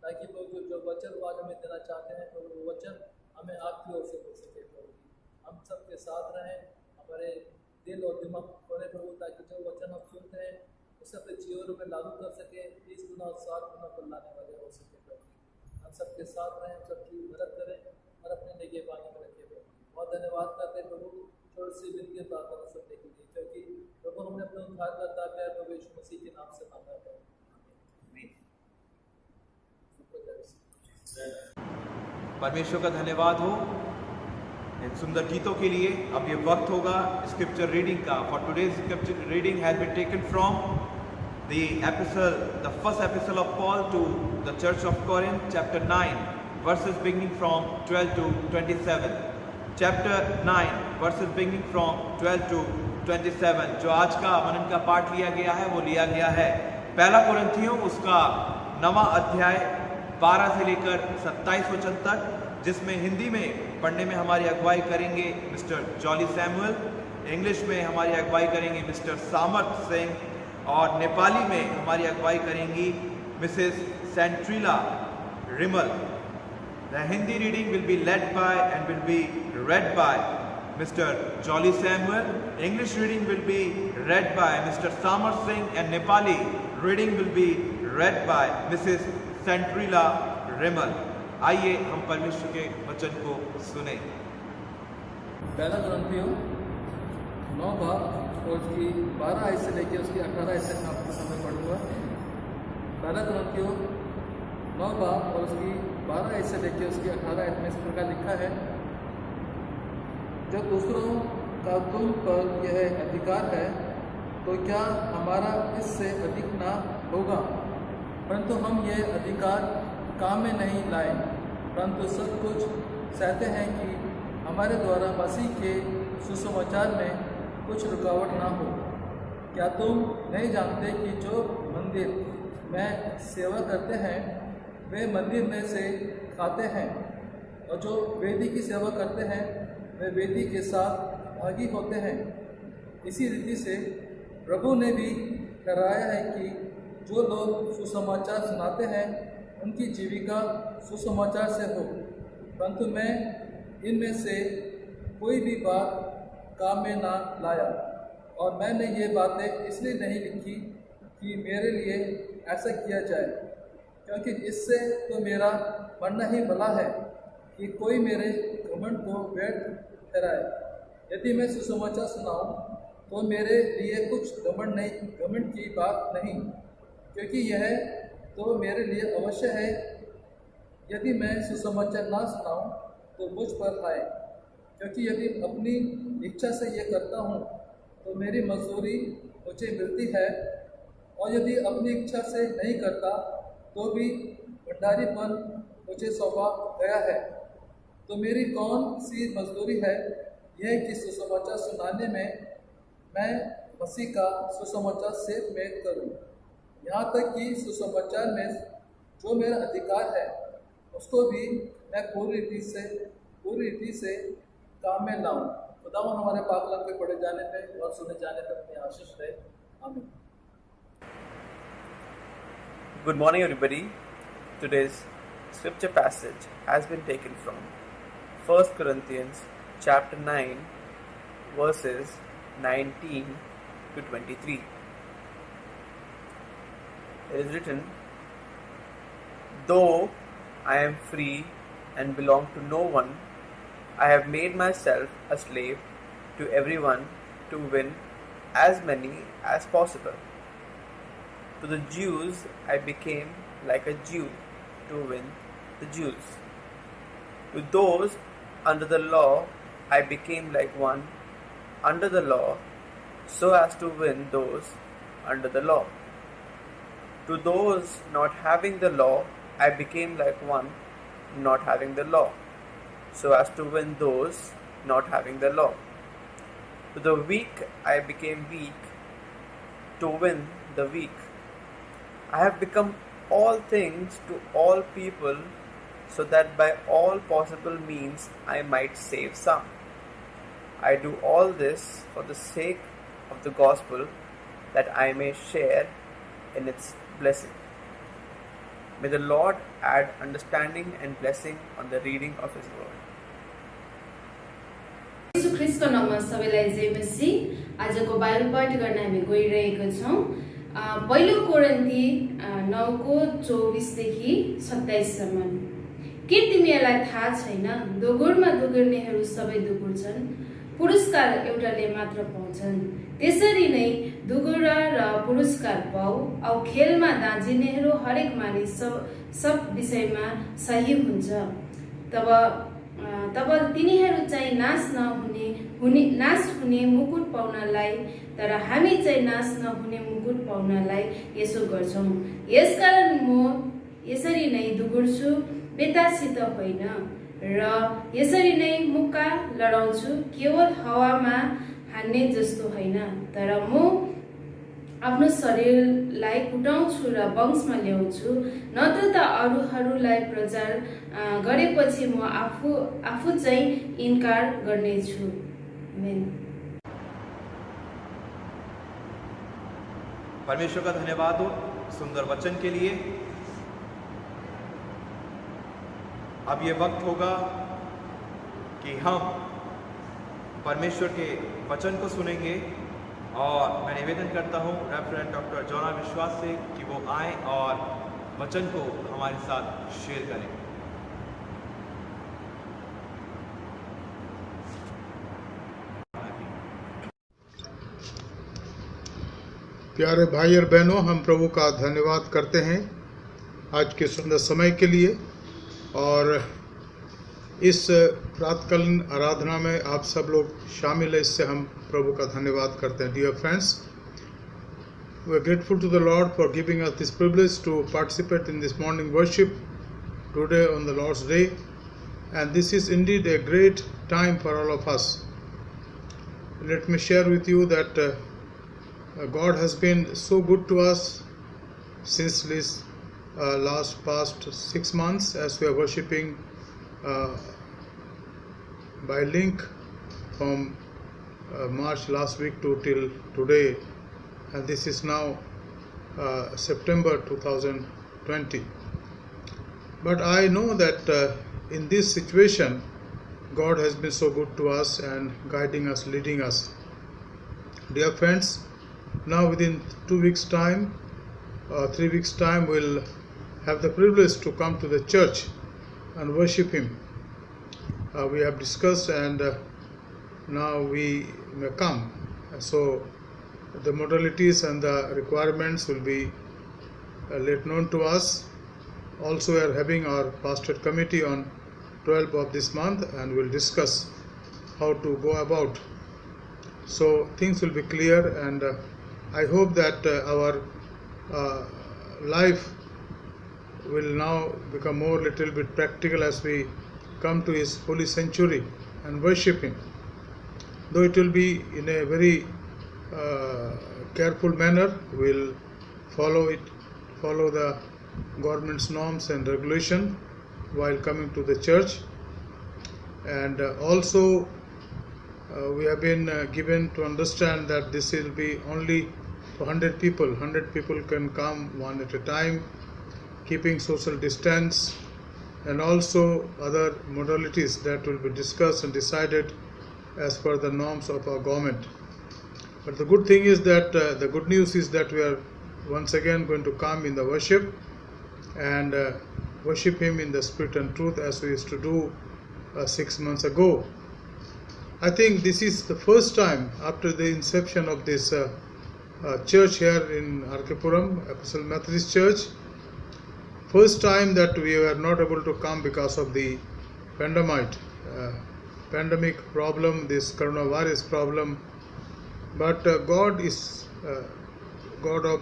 [SPEAKER 4] ताकि प्रभु जो वचन आज हमें देना चाहते हैं प्रभु, वो वचन हमें आपकी ओर से मिल सके प्रभु जी। हम सबके साथ रहें, हमारे दिल और दिमाग खोले प्रभु, ताकि जो वचन हम सुनते हैं उसे अपने जीवन में लागू कर सके, 30 गुना और 7 गुना पर लाने वाले हो सके प्रभु जी। हम सबके साथ रहें, हम सबकी मदद करें और अपने निगहबानी में रखें प्रभु। बहुत धन्यवाद करते हैं प्रभु छोटी सी विनती प्रार्थना सुनने के लिए, क्योंकि प्रभु हमने अपने उद्धार करता है प्रभु यीशु मसीह के नाम से मांगा है।
[SPEAKER 1] परमेश्वर का धन्यवाद हो इन सुंदर गीतों के लिए। अब ये वक्त होगा स्क्रिप्चर रीडिंग का। For today's scripture reading has been taken from the first epistle of Paul to the church of Corinth, chapter 9, verses beginning from 12 to 27. Chapter 9, verses beginning from 12 to 27. जो आज का मनन का पाठ लिया गया है वो लिया गया है पहला कुरिन्थियों उसका 9वां अध्याय 12 से लेकर 27 वचन तक, जिसमें हिंदी में पढ़ने में हमारी अगुवाई करेंगे मिस्टर जॉली सैमुअल, इंग्लिश में हमारी अगुवाई करेंगे मिस्टर सामर्थ सिंह और नेपाली में हमारी अगुवाई करेंगी मिसेस सेंट्रिला रिमल। The Hindi reading will be led by and will be read by Mr. Jolly Samuel. English reading will be read by Mr. Samar Singh and Nepali reading will be read by Mrs. Centrila Rimal. आइए हम परमेश्वर के वचन को सुने।
[SPEAKER 4] पहला कुरिन्थियों 9 बाब और उसकी 12 आयत से लेकर उसकी 18 आयत तक आपके सामने पढ़ूंगा। पहला कुरिन्थियों 9 बाब और उसकी 12 आयत से लेकर उसकी 18 आयत में इस प्रकार लिखा है, जब दूसरों का तुम पर यह अधिकार है तो क्या हमारा इससे अधिक ना होगा? परंतु हम ये अधिकार काम में नहीं लाए, परंतु सब कुछ चाहते हैं कि हमारे द्वारा मसीह के सुसमाचार में कुछ रुकावट ना हो। क्या तुम नहीं जानते कि जो मंदिर में सेवा करते हैं वे मंदिर में से खाते हैं, और जो वेदी की सेवा करते हैं वे वेदी के साथ भागी होते हैं? इसी रीति से प्रभु ने भी कराया है कि जो लोग सुसमाचार सुनाते हैं उनकी जीविका सुसमाचार से हो। परंतु मैं इनमें से कोई भी बात काम में ना लाया, और मैंने ये बातें इसलिए नहीं लिखी कि मेरे लिए ऐसा किया जाए, क्योंकि इससे तो मेरा मरना ही भला है कि कोई मेरे घमंड को व्यर्थ ठहराए। यदि मैं सुसमाचार सुनाऊं तो मेरे लिए कुछ घमंड की बात नहीं, क्योंकि यह तो मेरे लिए अवश्य है। यदि मैं सुसमाचार ना सुनाऊं तो मुझ पर आए, क्योंकि यदि अपनी इच्छा से ये करता हूँ तो मेरी मजदूरी मुझे मिलती है, और यदि अपनी इच्छा से नहीं करता तो भी भंडारीपन मुझे सौंपा गया है। तो मेरी कौन सी मजदूरी है? यह कि सुसमाचार सुनाने में मैं मसीह का सुसमाचार से मेल करूं, यहाँ तक कि सुसमाचार में जो मेरा अधिकार है उसको भी मैं पूरी रीति से काम में लाऊं। खुदावन हमारे पाक कलाम के पढ़े जाने पे और सुने जाने तक अपनी आशीष रहे। आमीन।
[SPEAKER 6] Good morning, everybody. Today's scripture passage has been taken from 1 Corinthians chapter 9, verses 19 to 23. It is written, "Though I am free and belong to no one, I have made myself a slave to everyone to win as many as possible. To the Jews I became like a Jew to win the Jews. To those under the law I became like one under the law, so as to win those under the law. To those not having the law I became like one not having the law, so as to win those not having the law. To the weak I became weak to win the weak. I have become all things to all people, so that by all possible means I might save some. I do all this for the sake of the gospel, that I may share in its blessing." May the Lord add understanding and blessing on the reading of His word.
[SPEAKER 7] यीशु ख्रीष्टको नाममा सबैलाई जय मसीह। आजको Bible पाठ गर्न हामी गइरहेका छौँ। पहिलो कोरिन्थी 9:24 देखि 27 सम्म। के तिमीहरूलाई थाहा छैन, दोगुरमा दोगुर्नेहरू सबै दोगुर्छन्, पुरस्कार एउटाले मात्र पाउँछन्। त्यसरी नै दोगुरा र पुरस्कार पाऊ। औ खेलमा दाँजिनेहरू हरेक मानिस सब विषयमा सही हुन्छ। तब तिनीहरू चाहिँ नाश हुने मुकुट पाउनलाई, तर हामी चाहिँ नाश नहुने मुकुट पाउनलाई यसो गर्छौँ। यसकारण म यसरी नै दुगुर्छु, बेतासित होइन, र यसरी नै मुक्का लडाउँछु, केवल हावामा हान्ने जस्तो होइन, तर म आफ्नो शरीरलाई कुटाउँछु र वंशमा ल्याउँछु। नत्र त अरूहरूलाई प्रचार गरेपछि म आफू चाहिँ इन्कार गर्नेछु। आमेन।
[SPEAKER 1] परमेश्वर का धन्यवाद हो सुंदर वचन के लिए। अब ये वक्त होगा कि हम परमेश्वर के वचन को सुनेंगे, और मैं निवेदन करता हूँ रेफरेंट डॉक्टर जोना विश्वास से कि वो आए और वचन को हमारे साथ शेयर करें।
[SPEAKER 3] प्यारे भाई और बहनों, हम प्रभु का धन्यवाद करते हैं आज के सुंदर समय के लिए, और इस प्रातःकालीन आराधना में आप सब लोग शामिल हैं, इससे हम प्रभु का धन्यवाद करते हैं। Dear friends, We are grateful to the Lord for giving us this privilege to participate in this morning worship today on the Lord's Day. And this is indeed a great time for all of us. Let me share with you that God has been so good to us since this past 6 months, as we are worshipping by link from March last week to till today, and this is now September 2020. But I know that in this situation God has been so good to us and guiding us, leading us. Dear friends, now within 2 weeks time, 3 weeks time, we'll have the privilege to come to the church and worship Him. We have discussed, and now we may come. So the modalities and the requirements will be let known to us. Also, we are having our pastorate committee on 12th of this month, and we'll discuss how to go about. So things will be clear, and I hope that our life will now become more little bit practical as we come to His holy sanctuary and worship Him. Though it will be in a very careful manner, we'll follow the government's norms and regulation while coming to the church. And also we have been given to understand that this will be only for 100 people. 100 people can come one at a time, keeping social distance, and also other modalities that will be discussed and decided as per the norms of our government. But the good thing is that the good news is that we are once again going to come in the worship and worship Him in the spirit and truth, as we used to do 6 months ago. I think this is the first time after the inception of this church here in RK-Puram, Episcopal Methodist Church, first time that we were not able to come because of the pandemic problem, this coronavirus problem. But God is God of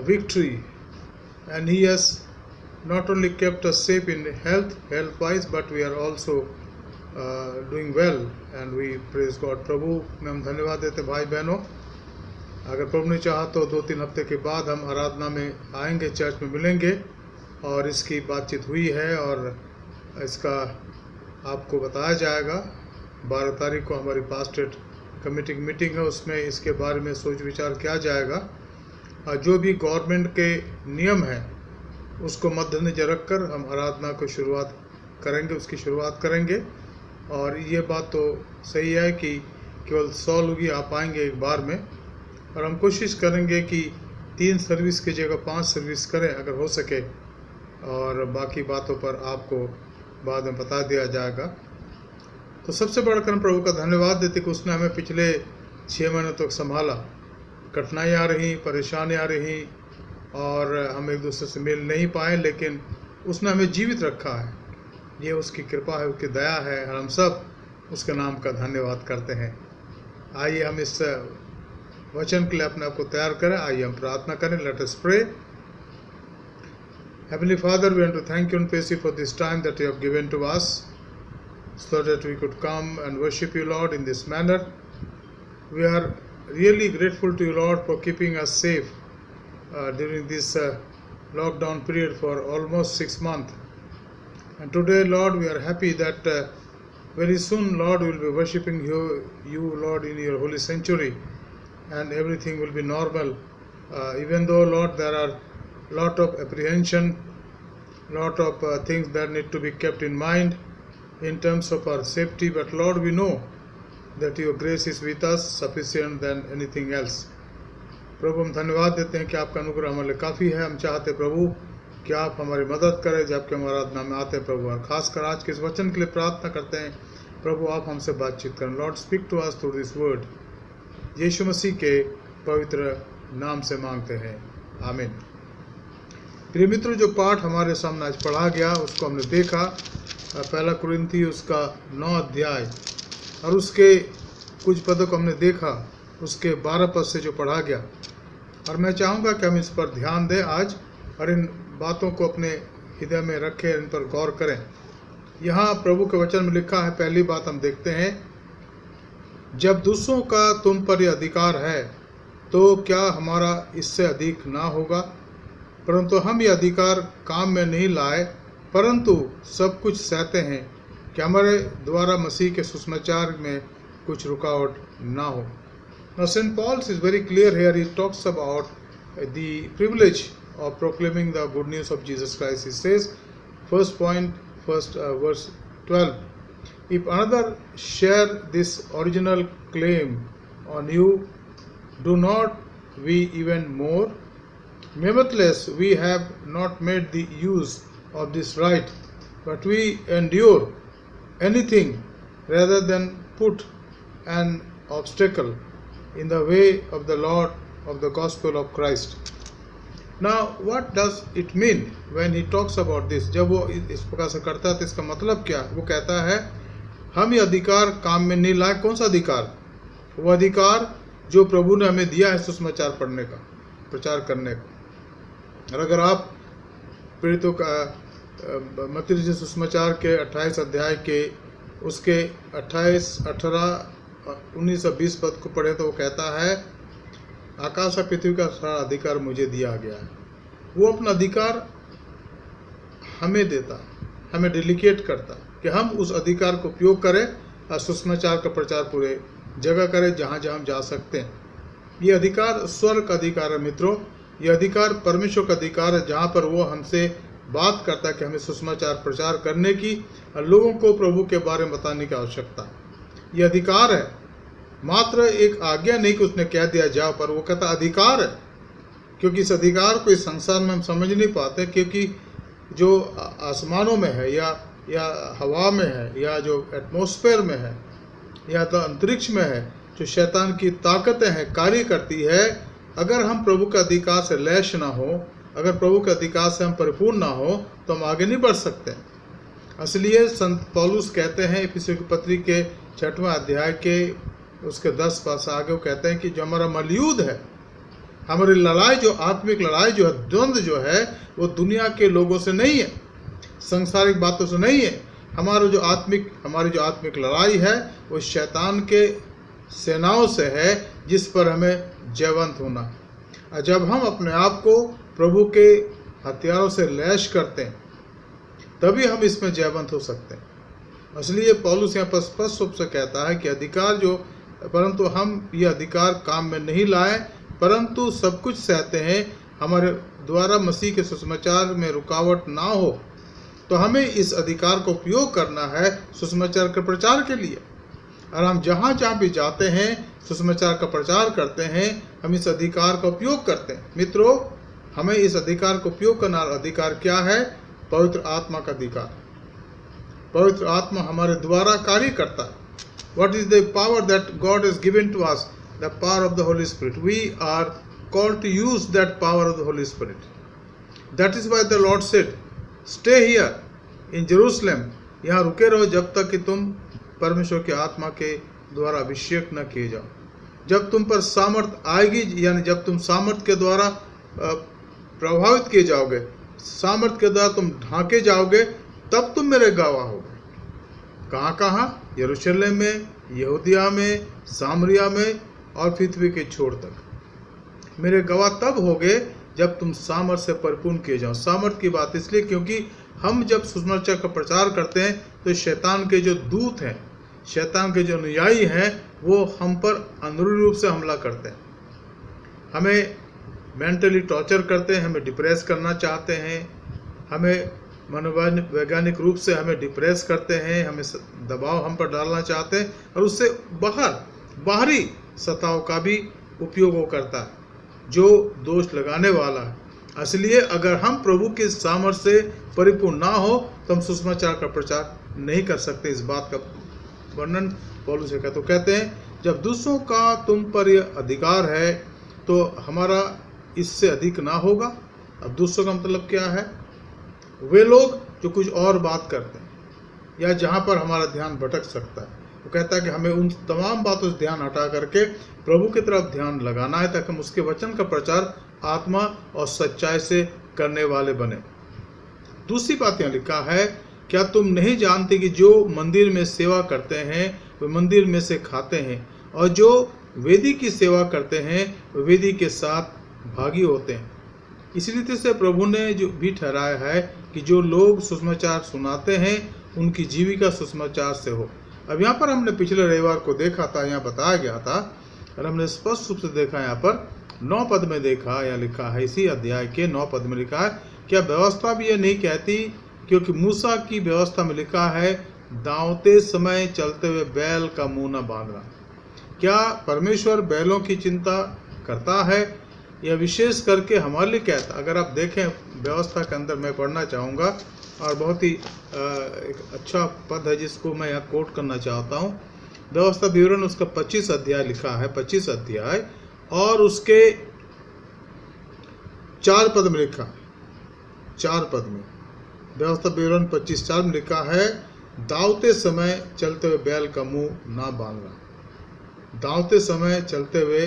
[SPEAKER 3] victory, and He has not only kept us safe in health-wise, but we are also doing well, and we praise God. प्रभु में हम धन्यवाद देते भाई बहनों। अगर प्रभु ने चाहा तो 2-3 हफ्ते के बाद हम आराधना में आएंगे, चर्च में मिलेंगे, और इसकी बातचीत हुई है और इसका आपको बताया जाएगा। 12 तारीख को हमारी पास्टरेट कमेटी की मीटिंग है, उसमें इसके बारे में सोच विचार किया जाएगा। जो भी गवर्नमेंट के नियम है उसको मद्देनजर रखकर हम आराधना को शुरुआत करेंगे, उसकी शुरुआत करेंगे। और ये बात तो सही है कि केवल 100 लोग ही आ पाएंगे एक बार में, और हम कोशिश करेंगे कि 3 सर्विस की जगह 5 सर्विस करें अगर हो सके, और बाकी बातों पर आपको बाद में बता दिया जाएगा। तो सबसे बढ़कर हम प्रभु का धन्यवाद देते कि उसने हमें पिछले 6 महीनों तक संभाला। कठिनाई आ रही, परेशानी आ रही, और हम एक दूसरे से मिल नहीं पाए, लेकिन उसने हमें जीवित रखा है। ये उसकी कृपा है, उसकी दया है, और हम सब उसके नाम का धन्यवाद करते हैं। आइए हम इस वचन के लिए अपने आप को तैयार करें। आइए हम प्रार्थना करें। Let us pray. Heavenly Father, we want to thank you and praise you for this time that you have given to us, so that we could come and worship you, Lord, in this manner. We are really grateful to you, Lord, for keeping us safe during this lockdown period for almost 6 months. And today, Lord, we are happy that very soon, Lord, we will be worshipping you, Lord, in your holy sanctuary, and everything will be normal. Even though, Lord, there are lot of apprehension, lot of things that need to be kept in mind in terms of our safety, but Lord, we know that your grace is with us, sufficient than anything else. प्रभु हम धन्यवाद देते हैं कि आपका अनुग्रह हमारे लिए काफ़ी है। हम चाहते प्रभु कि आप हमारी मदद करें जबकि हम आराधना में आते हैं प्रभु, और खासकर आज के इस वचन के लिए प्रार्थना करते हैं प्रभु, आप हमसे बातचीत करें। Lord, speak to us through this word. यीशु मसीह के पवित्र नाम से मांगते हैं, आमीन। प्रिय मित्रों, जो पाठ हमारे सामने आज पढ़ा गया उसको हमने देखा, 1 कुरिन्थी उसका 9 अध्याय, और उसके कुछ पदों को हमने देखा। उसके 12 पद से जो पढ़ा गया, और मैं चाहूँगा कि हम इस पर ध्यान दें आज और इन बातों को अपने हृदय में रखें, इन पर गौर करें। यहाँ प्रभु के वचन में लिखा है, पहली बात हम देखते हैं, जब दूसरों का तुम पर यह अधिकार है तो क्या हमारा इससे अधिक ना होगा। परंतु हम ये अधिकार काम में नहीं लाए, परंतु सब कुछ सहते हैं कि हमारे द्वारा मसीह के सुसमाचार में कुछ रुकावट ना हो। Now St. Paul is very clear here. He talks about the privilege of proclaiming the good news of Jesus Christ. He says, first point, verse 12, if another share this original claim on you, do not we even more? Nevertheless, we have not made the use of this right, but we endure anything rather than put an obstacle in the way of the Lord of the gospel of Christ. Now, what does it mean when he talks about this? जब वो इस प्रकार से करता है तो इसका मतलब क्या? वो कहता है हम ये अधिकार काम में नहीं लाए। कौन सा अधिकार? वो अधिकार जो प्रभु ने हमें दिया है सुसमाचार पढ़ने का, प्रचार करने का। और अगर आप प्रेरितों का मत्ती रचित सुसमाचार के 28 अध्याय के उसके 28, 18, 19 और 20 पद को पढ़े तो वो कहता है, आकाश और पृथ्वी का सारा अधिकार मुझे दिया गया है। वो अपना अधिकार हमें देता, हमें डेलीकेट करता कि हम उस अधिकार को उपयोग करें और सुसमाचार का प्रचार पूरे जगह करें जहाँ जहाँ हम जा सकते हैं। ये अधिकार स्वर्ग का अधिकार है मित्रों। ये अधिकार परमेश्वर का अधिकार है, जहाँ पर वो हमसे बात करता है कि हमें सुसमाचार प्रचार करने की और लोगों को प्रभु के बारे में बताने की आवश्यकता है। ये अधिकार है, मात्र एक आज्ञा नहीं कि उसने कह दिया जाओ, पर वो कहता अधिकार है। क्योंकि इस अधिकार को इस संसार में हम समझ नहीं पाते, क्योंकि जो आसमानों में है या हवा में है या जो एटमॉस्फेयर में है या तो अंतरिक्ष में है, जो शैतान की ताकतें हैं कार्य करती है, अगर हम प्रभु के अधिकार से लैस ना हो, अगर प्रभु के अधिकार से हम परिपूर्ण ना हो तो हम आगे नहीं बढ़ सकते। इसलिए संत पौलुस कहते हैं इफिसियों की पत्री के 6वां अध्याय के उसके 10 पद से आगे वो कहते हैं कि जो हमारा मलयुद्ध है, हमारी लड़ाई, जो आत्मिक लड़ाई जो है, द्वंद्व जो है, वो दुनिया के लोगों से नहीं है, सांसारिक बातों से नहीं है। हमारी जो आत्मिक लड़ाई है वो शैतान के सेनाओं से है, जिस पर हमें जयवंत होना है। और जब हम अपने आप को प्रभु के हथियारों से लैस करते हैं तभी हम इसमें जयवंत हो सकते हैं। इसलिए पौलुस यहाँ पर स्पष्ट रूप से कहता है कि अधिकार जो, परंतु हम ये अधिकार काम में नहीं लाए, परंतु सब कुछ सहते हैं हमारे द्वारा मसीह के सुसमाचार में रुकावट ना हो। तो हमें इस अधिकार को उपयोग करना है सुसमाचार के प्रचार के लिए। और हम जहाँ जहाँ भी जाते हैं सुसमाचार का प्रचार करते हैं, हम इस अधिकार का उपयोग करते हैं। मित्रों, हमें इस अधिकार को उपयोग करना, अधिकार क्या है? पवित्र आत्मा का अधिकार। पवित्र आत्मा हमारे द्वारा कार्य करता है। What is the power that God has given to us? The power of the Holy Spirit. We are called to use that power of the Holy Spirit. That is why the Lord said, stay here in Jerusalem. यहाँ रुके रहो जब तक कि तुम परमेश्वर के आत्मा के द्वारा अभिषेक न किए जाओ। जब तुम पर सामर्थ आएगी, यानी जब तुम सामर्थ के द्वारा प्रभावित किए जाओगे, सामर्थ के द्वारा तुम ढांके जाओगे, तब तुम मेरे गवाह होगे। कहाँ कहाँ? यरूशलेम में, यहूदिया में, सामरिया में और पृथ्वी के छोर तक। मेरे गवाह तब होगे जब तुम सामर्थ से परिपूर्ण किए जाओ। सामर्थ की बात इसलिए क्योंकि हम जब सुसमाचार का प्रचार करते हैं तो शैतान के जो दूत हैं, शैतान के जो अनुयायी हैं, वो हम पर अंदरूनी रूप से हमला करते हैं, हमें मेंटली टॉर्चर करते हैं, हमें डिप्रेस करना चाहते हैं, हमें मनोवैज्ञानिक रूप से हमें डिप्रेस करते हैं, हमें दबाव हम पर डालना चाहते हैं, और उससे बाहरी सत्ताओं का भी उपयोग वो करता है जो दोष लगाने वाला है। इसलिए अगर हम प्रभु के सामर्थ्य से परिपूर्ण ना हो तो हम सुसमाचार का प्रचार नहीं कर सकते। इस बात का वर्णन पौलुस से तो कहते हैं, जब दूसरों का तुम पर यह अधिकार है तो हमारा इससे अधिक ना होगा। अब दूसरों का मतलब क्या है? वे लोग जो कुछ और बात करते हैं या जहाँ पर हमारा ध्यान भटक सकता है, वो कहता है कि हमें उन तमाम बातों से ध्यान हटा करके प्रभु की तरफ ध्यान लगाना है, ताकि हम उसके वचन का प्रचार आत्मा और सच्चाई से करने वाले बने। दूसरी बात यहाँ लिखा है, क्या तुम नहीं जानते कि जो मंदिर में सेवा करते हैं वे मंदिर में से खाते हैं, और जो वेदी की सेवा करते हैं वे वेदी के साथ भागी होते हैं। इसी रीति से प्रभु ने जो भी ठहराया है कि जो लोग सुसमाचार सुनाते हैं उनकी जीविका सुसमाचार से हो। अब यहाँ पर हमने पिछले रविवार को देखा था, यहाँ बताया गया था, और हमने स्पष्ट रूप से देखा, यहाँ पर 9 पद में देखा, यहाँ लिखा है, इसी अध्याय के 9 पद में लिखा है, क्या व्यवस्था भी ये नहीं कहती, क्योंकि मूसा की व्यवस्था में लिखा है, दांवते समय चलते हुए बैल का मुंह न बांधना। क्या परमेश्वर बैलों की चिंता करता है? यह विशेष करके हमारे लिए कहता। अगर आप देखें व्यवस्था के अंदर, मैं पढ़ना चाहूँगा, और बहुत ही एक अच्छा पद है जिसको मैं यहाँ कोट करना चाहता हूँ। व्यवस्था विवरण उसका 25 अध्याय लिखा है, 25 अध्याय और उसके 4 पद में लिखा है, 4 पद में व्यवस्था विवरण 25:4 में लिखा है, दावते समय चलते हुए बैल का मुंह ना बांधना। दावते समय चलते हुए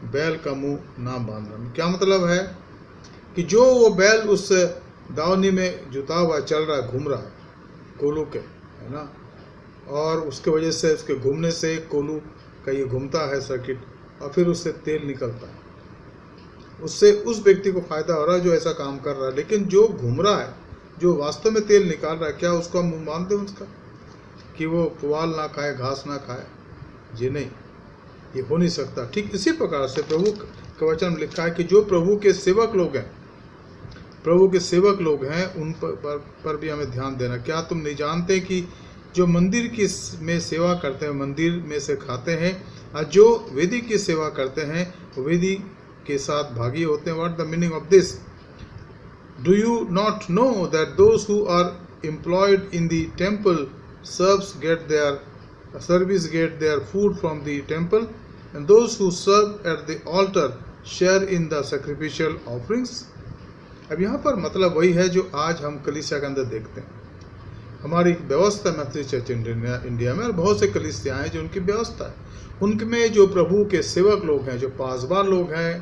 [SPEAKER 3] बैल का मुंह ना बांधना क्या मतलब है? कि जो वो बैल उस दावनी में जुता हुआ चल रहा है, घूम रहा है, कोलू के, है ना, और उसके वजह से, उसके घूमने से कोलू का ये घूमता है सर्किट, और फिर उससे तेल निकलता है, उससे उस व्यक्ति को फायदा हो रहा है जो ऐसा काम कर रहा है। लेकिन जो घूम रहा है, जो वास्तव में तेल निकाल रहा है, क्या उसका मुंह बांध दे उसका, कि वो पुआल ना खाए, घास ना खाए? जी नहीं, ये हो नहीं सकता। ठीक इसी प्रकार से प्रभु के वचन में लिखा है कि जो प्रभु के सेवक लोग हैं, प्रभु के सेवक लोग हैं, उन पर भी हमें ध्यान देना। क्या तुम नहीं जानते कि जो मंदिर की में सेवा करते हैं मंदिर में से खाते हैं, और जो वेदी की सेवा करते हैं वो वेदी के साथ भागी होते हैं? What the meaning of this? Do you not know that those who are employed in the temple service get their food from the temple, and those who serve at the altar share in the sacrificial offerings? अब यहाँ पर मतलब वही है जो आज हम कलीसिया के अंदर देखते हैं। हमारी व्यवस्था मैथोडिस्ट चर्च इंडिया में, और बहुत से कलीसियाँ हैं जो उनकी व्यवस्था है, उनमें जो प्रभु के सेवक लोग हैं, जो पासबार लोग हैं,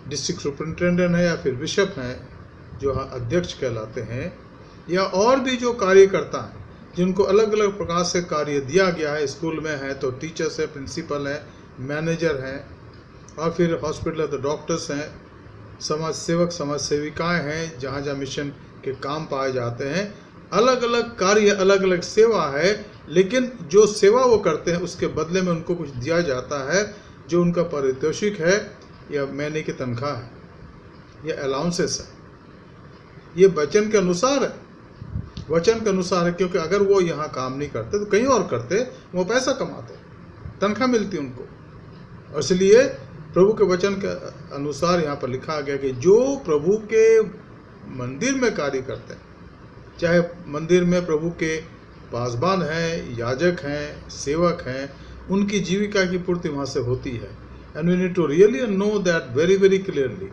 [SPEAKER 3] डिस्ट्रिक्ट सुपरिटेंडेंट है या फिर बिशप हैं, जो अध्यक्ष कहलाते हैं, या और भी जो कार्यकर्ता हैं जिनको अलग अलग प्रकार से कार्य दिया गया है, स्कूल में है तो टीचर्स है, प्रिंसिपल है, मैनेजर हैं, और फिर हॉस्पिटल तो डॉक्टर्स हैं, समाज सेवक, समाज सेविकाएँ हैं, जहाँ जहाँ मिशन के काम पाए जाते हैं। अलग अलग कार्य, अलग अलग सेवा है, लेकिन जो सेवा वो करते हैं उसके बदले में उनको कुछ दिया जाता है, जो उनका पारितोषिक है, या महीने की तनख्वाह है, या अलाउंसेस है। ये वचन के अनुसार है, वचन के अनुसार है, क्योंकि अगर वो यहाँ काम नहीं करते तो कहीं और करते, वो पैसा कमाते, तनख्वाह मिलती उनको। और इसलिए प्रभु के वचन के अनुसार यहाँ पर लिखा गया कि जो प्रभु के मंदिर में कार्य करते हैं, चाहे मंदिर में प्रभु के पासबान हैं, याजक हैं, सेवक हैं, उनकी जीविका की पूर्ति वहाँ से होती है। And we need to really know that very very clearly,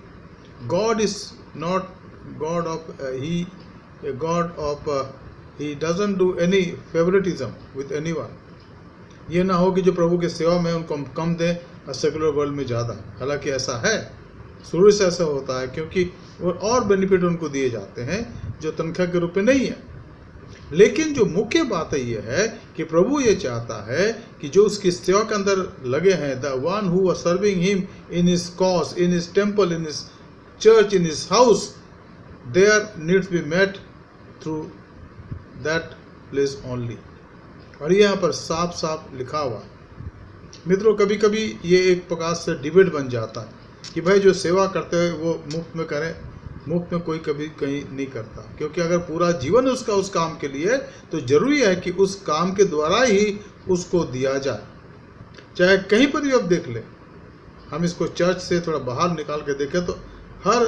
[SPEAKER 3] God is not God of he doesn't do any favoritism with anyone। ये ना हो कि जो प्रभु के सेवा में उनको हम कम दें और सेकुलर वर्ल्ड में ज़्यादा। हालांकि ऐसा है, शुरू से ऐसा होता है, क्योंकि और बेनिफिट उनको दिए जाते हैं जो तनख्वाह के रूप में नहीं है। लेकिन जो मुख्य बात है ये है कि प्रभु ये चाहता है कि जो उसकी सेवा के अंदर लगे हैं, the one who are serving him in his cause, in his temple, in his church, in his house, their needs be met through that place only। और ये यहाँ पर साफ साफ लिखा हुआ। मित्रों, कभी कभी ये एक प्रकार से डिबेट बन जाता है कि भाई जो सेवा करते हैं वो मुफ्त में करें। मुफ्त में कोई कभी कहीं नहीं करता, क्योंकि अगर पूरा जीवन उसका उस काम के लिए, तो जरूरी है कि उस काम के द्वारा ही उसको दिया जाए। चाहे कहीं पर भी आप देख लें, हम इसको चर्च से थोड़ा बाहर निकाल के देखें तो हर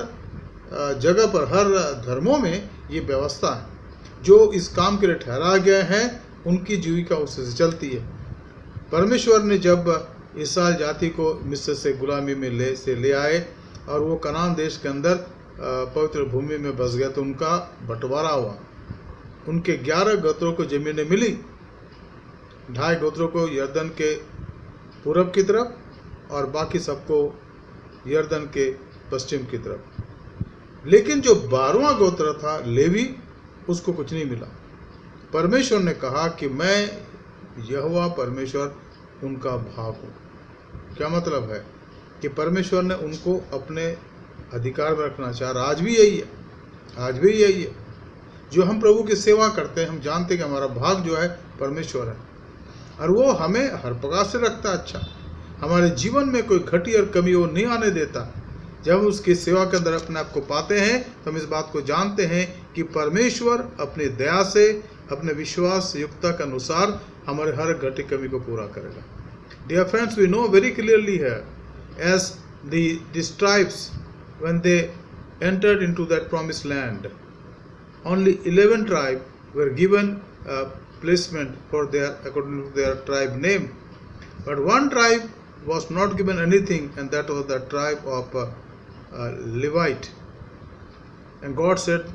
[SPEAKER 3] जगह पर, हर धर्मों में ये व्यवस्था है। जो इस काम के लिए ठहरा गए हैं उनकी जीविका उससे चलती है। परमेश्वर ने जब इस्राएल जाति को मिस्र से गुलामी में ले आए और वो कनान देश के अंदर पवित्र भूमि में बस गए, तो उनका बंटवारा हुआ। उनके 11 गोत्रों को जमीनें मिली, 2.5 गोत्रों को यरदन के पूरब की तरफ और बाकी सबको यरदन के पश्चिम की तरफ। लेकिन जो 12वां गोत्र था लेवी, उसको कुछ नहीं मिला। परमेश्वर ने कहा कि मैं यहोवा परमेश्वर उनका भाग हूँ। क्या मतलब है कि परमेश्वर ने उनको अपने अधिकार में रखना चाहा। आज भी यही है, आज भी यही है। जो हम प्रभु की सेवा करते हैं, हम जानते हैं कि हमारा भाग जो है परमेश्वर है और वो हमें हर प्रकार से रखता है। अच्छा, हमारे जीवन में कोई घटी और कमी वो नहीं आने देता। जब हम उसकी सेवा के अंदर अपने आप को पाते हैं तो हम इस बात को जानते हैं कि परमेश्वर अपनी दया से, अपने विश्वास युक्ता के अनुसार हमारे हर घटी कमी को पूरा करेगा। Dear friends, we know very clearly here, as the tribes, when they entered into that promised land, only 11 tribes were given a placement for their according to their tribe name, but one tribe was not given anything, and that was the tribe of Levite. And God said,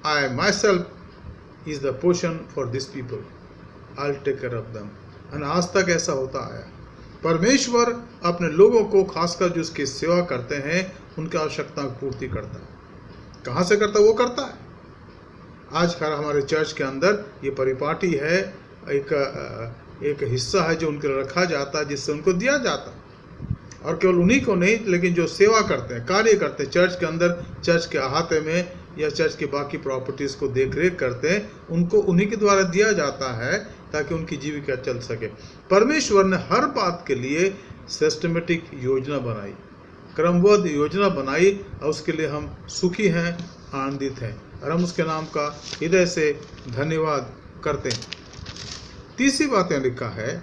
[SPEAKER 3] I myself is the portion for these people. I'll take care of them. और आज तक ऐसा होता आया। परमेश्वर अपने लोगों को, खासकर जो उसकी सेवा करते हैं, उनकी आवश्यकता की पूर्ति करता है। कहाँ से करता है? वो करता है। आज हमारे चर्च के अंदर ये परिपाटी है, एक हिस्सा है जो उनके लिए रखा जाता है, जिससे उनको दिया जाता है। और केवल उन्हीं को नहीं, लेकिन जो सेवा करते हैं, कार्य करते हैं चर्च के अंदर, चर्च के अहाते में या चर्च की बाकी प्रॉपर्टीज़ को देख रेख करते हैं, उनको उन्हीं के द्वारा दिया जाता है ताकि उनकी जीविका चल सके। परमेश्वर ने हर बात के लिए सिस्टमेटिक योजना बनाई, क्रमबद्ध योजना बनाई, और उसके लिए हम सुखी हैं, आनंदित हैं, और हम उसके नाम का हृदय से धन्यवाद करते हैं। तीसरी बात यहाँ लिखा है,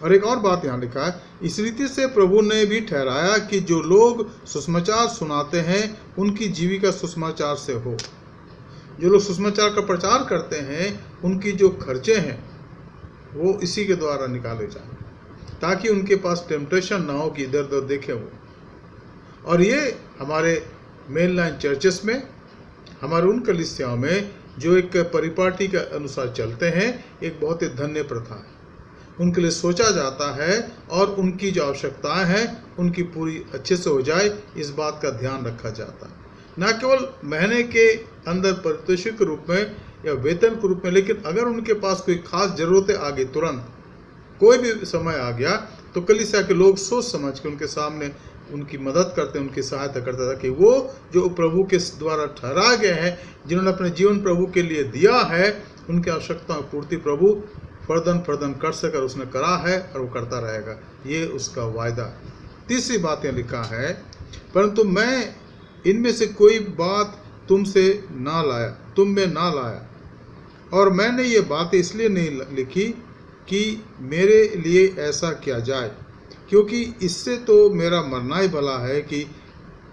[SPEAKER 3] और एक और बात यहाँ लिखा है, इस रीति से प्रभु ने भी ठहराया कि जो लोग सुसमाचार सुनाते हैं उनकी जीविका सुसमाचार से हो। जो लोग सुसमाचार का प्रचार करते हैं उनकी जो खर्चे हैं वो इसी के द्वारा निकाले जाएं, ताकि उनके पास टेम्पटेशन ना हो कि इधर उधर देखे वो। और ये हमारे मेन लाइन चर्चेस में, हमारे उन कलीसियाओं में जो एक परिपाटी के अनुसार चलते हैं, एक बहुत ही धन्य प्रथा है। उनके लिए सोचा जाता है और उनकी जो आवश्यकताएं हैं उनकी पूरी अच्छे से हो जाए, इस बात का ध्यान रखा जाता है। न केवल महीने के अंदर पारितोषिक के रूप में या वेतन के रूप में, लेकिन अगर उनके पास कोई खास ज़रूरतें आ गई, तुरंत कोई भी समय आ गया, तो कलीसिया के लोग सोच समझ के उनके सामने उनकी मदद करते, उनकी सहायता करते था कि वो जो प्रभु के द्वारा ठहरा गए हैं, जिन्होंने अपने जीवन प्रभु के लिए दिया है, उनकी आवश्यकताओं की पूर्ति प्रभु फर्दन कर सकर उसने करा है और वो करता रहेगा। ये उसका वायदा। तीसरी बात यहाँ लिखा है, परंतु मैं इनमें से कोई बात तुम में ना लाया, और मैंने ये बातें इसलिए नहीं लिखी कि मेरे लिए ऐसा किया जाए, क्योंकि इससे तो मेरा मरना ही भला है कि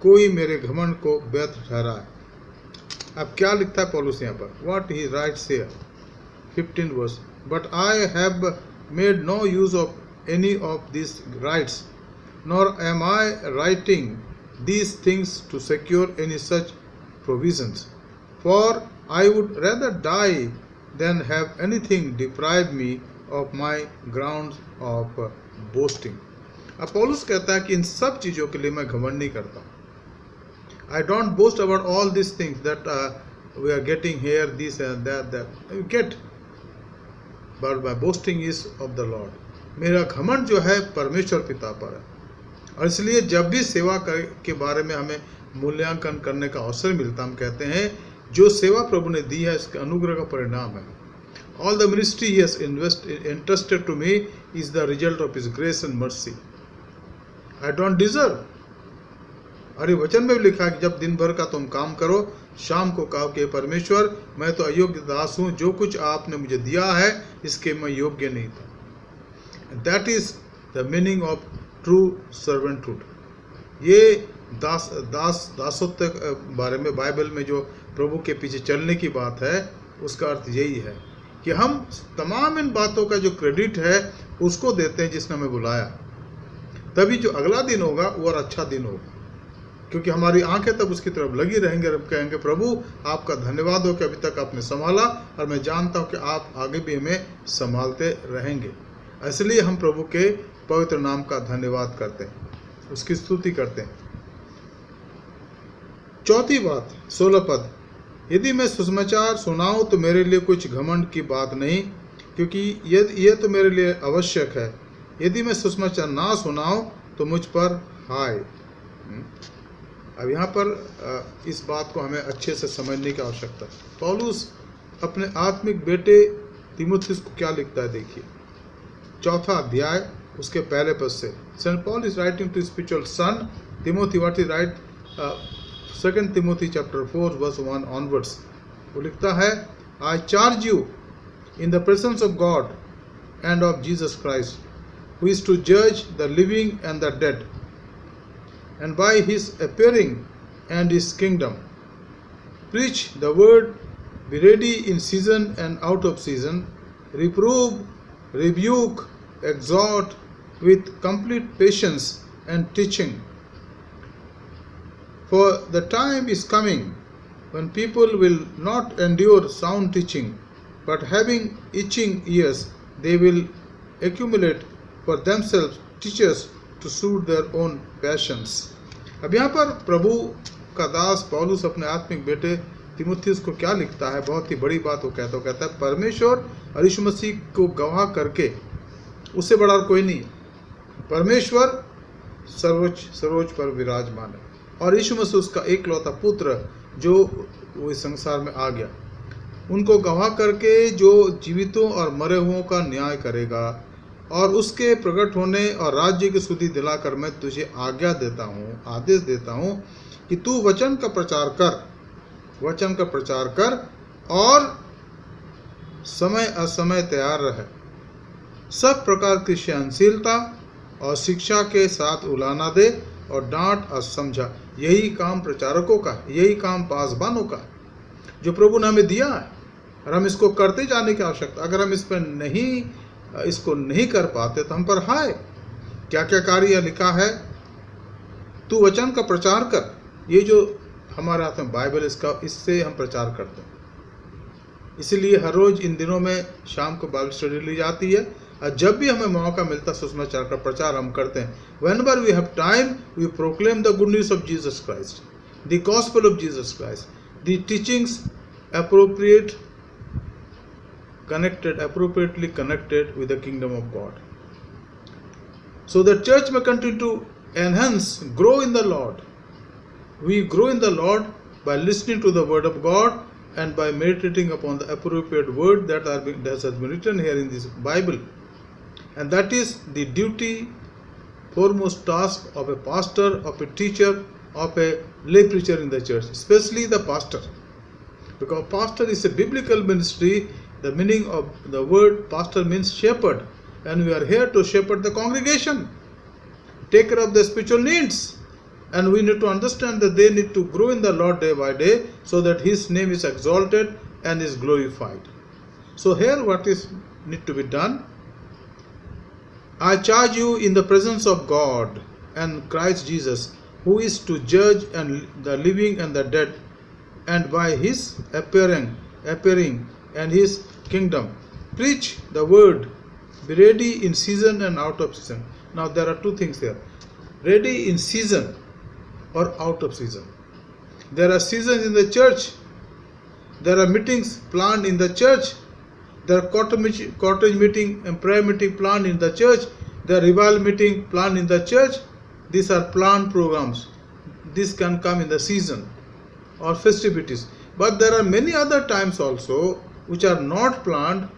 [SPEAKER 3] कोई मेरे घमंड को व्यर्थ ठहराए। अब क्या लिखता है पौलुस यहाँ पर? What he writes here, 15 verse, but I have made no use of any of these rights, nor am I writing these things to secure any such provisions, for I would rather die than have anything deprive me of my grounds of boasting. अब पौलुस कहता है कि इन सब चीज़ों के लिए मैं घमंड नहीं करता। I don't boast about all these things that we are getting here, this and that you get, but my boasting is of the Lord. मेरा घमंड जो है परमेश्वर पिता पर है, और इसलिए जब भी सेवा के बारे में हमें मूल्यांकन करने का अवसर मिलता, हम कहते हैं जो सेवा प्रभु ने दी है इसके अनुग्रह का परिणाम है। All the ministry he has entrusted to me is the result of his grace and mercy. I don't deserve. और ये वचन में भी लिखा है कि जब दिन भर का तुम काम करो, शाम को कहो कि परमेश्वर मैं तो अयोग्य दास हूँ, जो कुछ आपने मुझे दिया है इसके मैं योग्य नहीं था। That is the meaning of true servanthood. ये दासत्व के बारे में बाइबल में जो प्रभु के पीछे चलने की बात है, उसका अर्थ यही है कि हम तमाम इन बातों का जो क्रेडिट है उसको देते हैं जिसने हमें बुलाया, तभी जो अगला दिन होगा वो और अच्छा दिन होगा। क्योंकि हमारी आंखें तब उसकी तरफ लगी रहेंगे और कहेंगे प्रभु आपका धन्यवाद हो कि अभी तक आपने संभाला और मैं जानता हूं कि आप आगे भी हमें संभालते रहेंगे। इसलिए हम प्रभु के पवित्र नाम का धन्यवाद करते हैं, उसकी स्तुति करते हैं। चौथी बात 16 पद, यदि मैं सुसमाचार सुनाऊं तो मेरे लिए कुछ घमंड की बात नहीं, क्योंकि यह तो मेरे लिए आवश्यक है। यदि मैं सुसमाचार ना सुनाऊं तो मुझ पर हाय। अब यहाँ पर इस बात को हमें अच्छे से समझने की आवश्यकता है। पौलुस अपने आत्मिक बेटे तीमुथियुस को क्या लिखता है, देखिए 4 अध्याय उसके पहले पद से। Saint Paul is writing to spiritual son Timothy, what he write 2 Timothy chapter 4 verse 1 onwards. वो लिखता है, I charge you in the presence of God and of Jesus Christ, who is to judge the living and the dead, and by his appearing and his kingdom. Preach the word, be ready in season and out of season, reprove, rebuke, exhort with complete patience and teaching. For the time is coming when people will not endure sound teaching, but having itching ears, they will accumulate for themselves teachers to suit their own passions. अब यहाँ पर प्रभु का दास पौलुस अपने आत्मिक बेटे तीमुथियुस को क्या लिखता है, बहुत ही बड़ी बात वो कहता है, परमेश्वर और यीशु मसीह को गवाह करके उससे बड़ा कोई नहीं। परमेश्वर सर्वोच्च पर विराजमान है और यीशु मसीह उसका एकलौता पुत्र जो वो इस संसार में आ गया, उनको गवाह करके जो जीवितों और मरे हुओं का न्याय करेगा और उसके प्रकट होने और राज्य की सुधि दिलाकर मैं तुझे आज्ञा देता हूँ, आदेश देता हूँ कि तू वचन का प्रचार कर और समय असमय तैयार रहे। सब प्रकार की सहनशीलता और शिक्षा के साथ उलाना दे और डांट और समझा। यही काम प्रचारकों का, यही काम पासबानों का जो प्रभु ने हमें दिया है और हम इसको करते जाने की आवश्यकता। अगर हम इसको नहीं कर पाते तो हम पर हाय। क्या क्या कार्य लिखा है, तू वचन का प्रचार कर। ये जो हमारे हाथ में बाइबल, इससे हम प्रचार करते हैं। इसीलिए हर रोज इन दिनों में शाम को बाइबल स्टडी ली जाती है और जब भी हमें मौका मिलता है सुसमाचार का प्रचार हम करते हैं। Whenever we have time, we proclaim the good news of Jesus Christ, the gospel of Jesus Christ, the teachings appropriately connected with the kingdom of God. So the church may continue to enhance, grow in the Lord. We grow in the Lord by listening to the word of God and by meditating upon the appropriate word that has been written here in this Bible. And that is the duty, foremost task of a pastor, of a teacher, of a lay preacher in the church, especially the pastor. Because pastor is a biblical ministry. The meaning of the word pastor means shepherd, and we are here to shepherd the congregation, take care of the spiritual needs, and we need to understand that they need to grow in the Lord day by day so that his name is exalted and is glorified. So here what is need to be done? I charge you in the presence of God and Christ Jesus, who is to judge and the living and the dead, and by his appearing and his kingdom. Preach the word, be ready in season and out of season. Now there are two things here, ready in season or out of season. There are seasons in the church, there are meetings planned in the church, there are cottage meeting and prayer meeting planned in the church, there are revival meeting planned in the church. These are planned programs. This can come in the season or festivities. But there are many other times also which are not planned,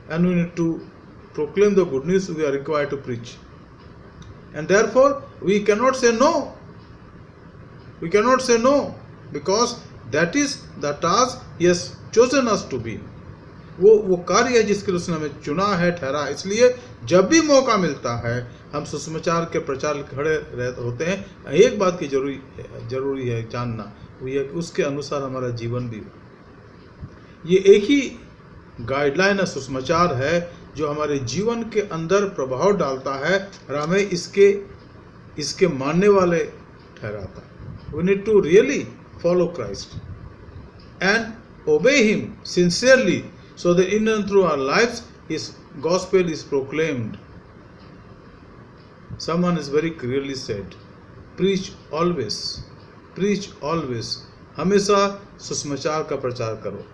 [SPEAKER 3] and we need to proclaim the good news. We are required to preach. And therefore we cannot say no. We cannot say no, because that is the task he has chosen us to be. वो कार्य है जिसके लिए उसने हमें चुना है, ठहरा। इसलिए जब भी मौका मिलता है हम सुसमाचार के प्रचार खड़े होते हैं। एक बात की जरूरी है जानना, वो ये कि उसके अनुसार हमारा जीवन भी हो। ये एक ही गाइडलाइन है, सुसमाचार है जो हमारे जीवन के अंदर प्रभाव डालता है और हमें इसके मानने वाले ठहराता है। We need to really follow Christ and obey Him sincerely, so that in and through our lives His gospel is proclaimed. Someone has very clearly said, preach always, preach always. हमेशा सुसमाचार का प्रचार करो,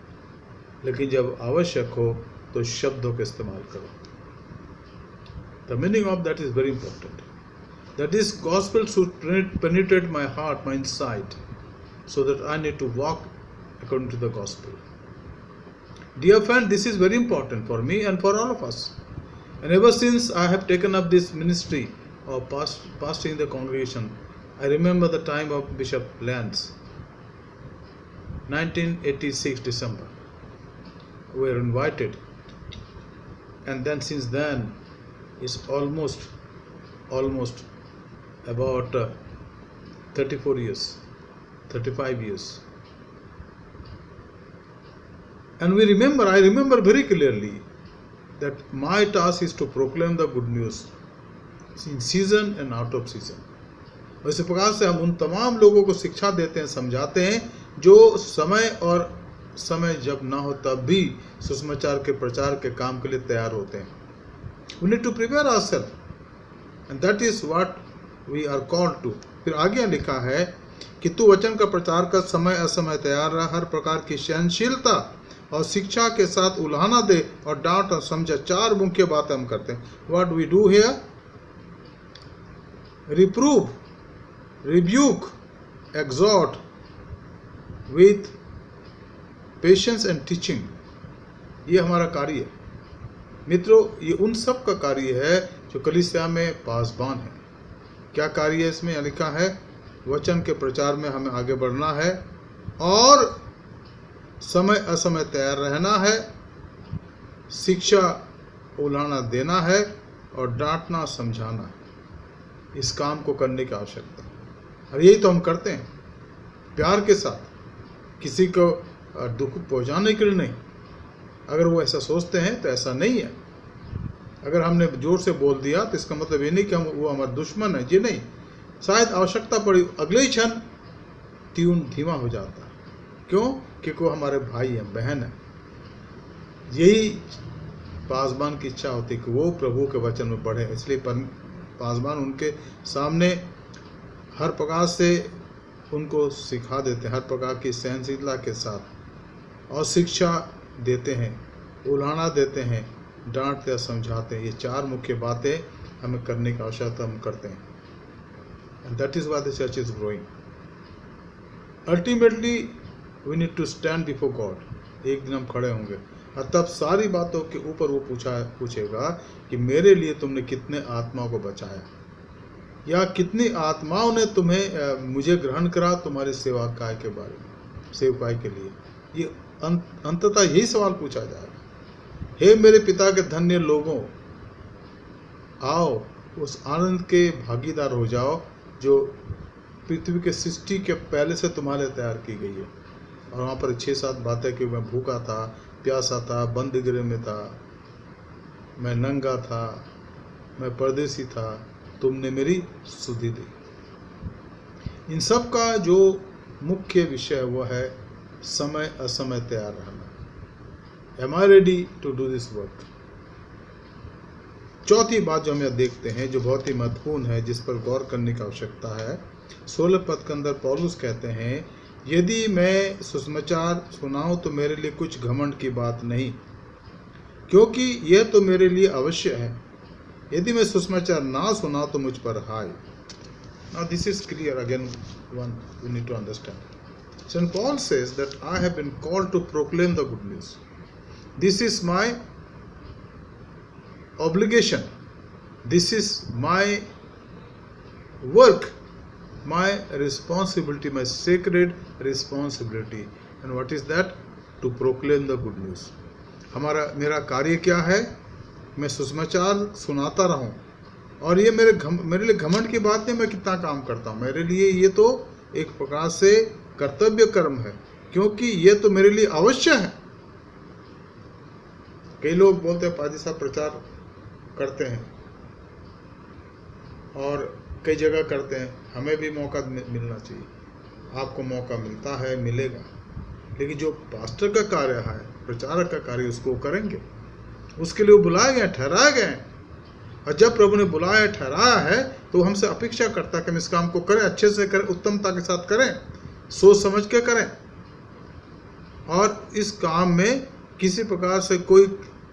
[SPEAKER 3] लेकिन जब आवश्यक हो तो शब्दों का इस्तेमाल करो. The meaning of that is very important. That this gospel should penetrate my heart, my inside, so that I need to walk according to the gospel. Dear friend, this is very important for me and for all of us. And ever since I have taken up this ministry of pastoring the congregation, I remember the time of Bishop Lance, 1986 December. We were invited, and then since then it's almost about 34 years, 35 years. And I remember very clearly that my task is to proclaim the good news in season and out of season. और इस प्रकार से हम उन तमाम लोगों को शिक्षा देते हैं, समझाते हैं, जो समय और समय जब ना हो तब भी सुसमाचार के प्रचार के काम के लिए तैयार होते हैं. We need to prepare ourselves, and that is what we are called to. फिर आगे लिखा है कि तू वचन का प्रचार कर, समय असमय तैयार रह, हर प्रकार की सहनशीलता और शिक्षा के साथ उलाहना दे और डांट और समझा. 4 मुख्य बातें हम करते हैं. What we do here? Reprove, rebuke, exhort with patience and teaching. ये हमारा कार्य है मित्रों. ये उन सब का कार्य है जो कलीसिया में पासबान है. क्या कार्य है इसमें? लिखा है वचन के प्रचार में हमें आगे बढ़ना है और समय असमय तैयार रहना है, शिक्षा उलाहना देना है और डांटना समझाना है. इस काम को करने की आवश्यकता है, और यही तो हम करते हैं प्यार के साथ, किसी को दुख पहुंचाने के लिए नहीं. अगर वो ऐसा सोचते हैं तो ऐसा नहीं है. अगर हमने जोर से बोल दिया तो इसका मतलब ये नहीं कि वो हमारा दुश्मन है, जी नहीं. शायद आवश्यकता पड़ी, अगले ही क्षण ट्यून धीमा हो जाता है. क्यों? क्योंकि वो हमारे भाई हैं, बहन हैं. यही पासबान की इच्छा होती है कि वो प्रभु के वचन में बढ़े. इसलिए पासबान उनके सामने हर प्रकार से उनको सिखा देते हैं, हर प्रकार की सहनशीलता के साथ, और शिक्षा देते हैं, उलाहना देते हैं, डांटते हैं, समझाते हैं. ये 4 मुख्य बातें हमें करने की आवश्यकता हम करते हैं. And that is why the church is growing. Ultimately we need to stand before God. एक दिन हम खड़े होंगे और तब सारी बातों के ऊपर वो पूछेगा कि मेरे लिए तुमने कितने आत्माओं को बचाया, या कितनी आत्माओं ने तुम्हें मुझे ग्रहण करा तुम्हारी सेवकाई के बारे में, सेवकाई के लिए. ये अंततः यही सवाल पूछा जाएगा. हे मेरे पिता के धन्य लोगों, आओ उस आनंद के भागीदार हो जाओ जो पृथ्वी के सृष्टि के पहले से तुम्हारे तैयार की गई है. और वहाँ पर 6-7 बातें कि मैं भूखा था, प्यासा था, बंदीगृह में था, मैं नंगा था, मैं परदेसी था, तुमने मेरी सुधि दी. इन सब का जो मुख्य विषय वो है समय असमय तैयार रहना. Am I ready to do this work? चौथी बात जो हम यहाँ देखते हैं, जो बहुत ही महत्वपूर्ण है, जिस पर गौर करने की आवश्यकता है. 16 पद के अंदर पौलुस कहते हैं, यदि मैं सुसमाचार सुनाऊं तो मेरे लिए कुछ घमंड की बात नहीं, क्योंकि यह तो मेरे लिए अवश्य है. यदि मैं सुसमाचार ना सुना तो मुझ पर हाय. Now this is clear again. One we need to understand. St. Paul says that I have been called to proclaim the good news. This is my obligation. This is my work, my responsibility, my sacred responsibility. And what is that? To proclaim the good news. मेरा कार्य क्या है? मैं सुसमाचार सुनाता रहूं. और ये मेरे लिए घमंड की बात नहीं मैं कितना काम करता हूँ. मेरे लिए ये तो एक प्रकार से कर्तव्य कर्म है, क्योंकि ये तो मेरे लिए अवश्य है. कई लोग बोलते हैं पादी साहब प्रचार करते हैं और कई जगह करते हैं, हमें भी मौका मिलना चाहिए. आपको मौका मिलता है, मिलेगा। लेकिन जो पास्टर का कार्य है, प्रचारक का कार्य, उसको करेंगे। उसके लिए वो बुलाए गए, ठहराए गए। और जब प्रभु ने बुलाया, ठहराया है, तो हमसे अपेक्षा करता है कि हम इस काम को करें, अच्छे से करें, उत्तमता के साथ करें, सोच समझ के करें। और इस काम में किसी प्रकार से कोई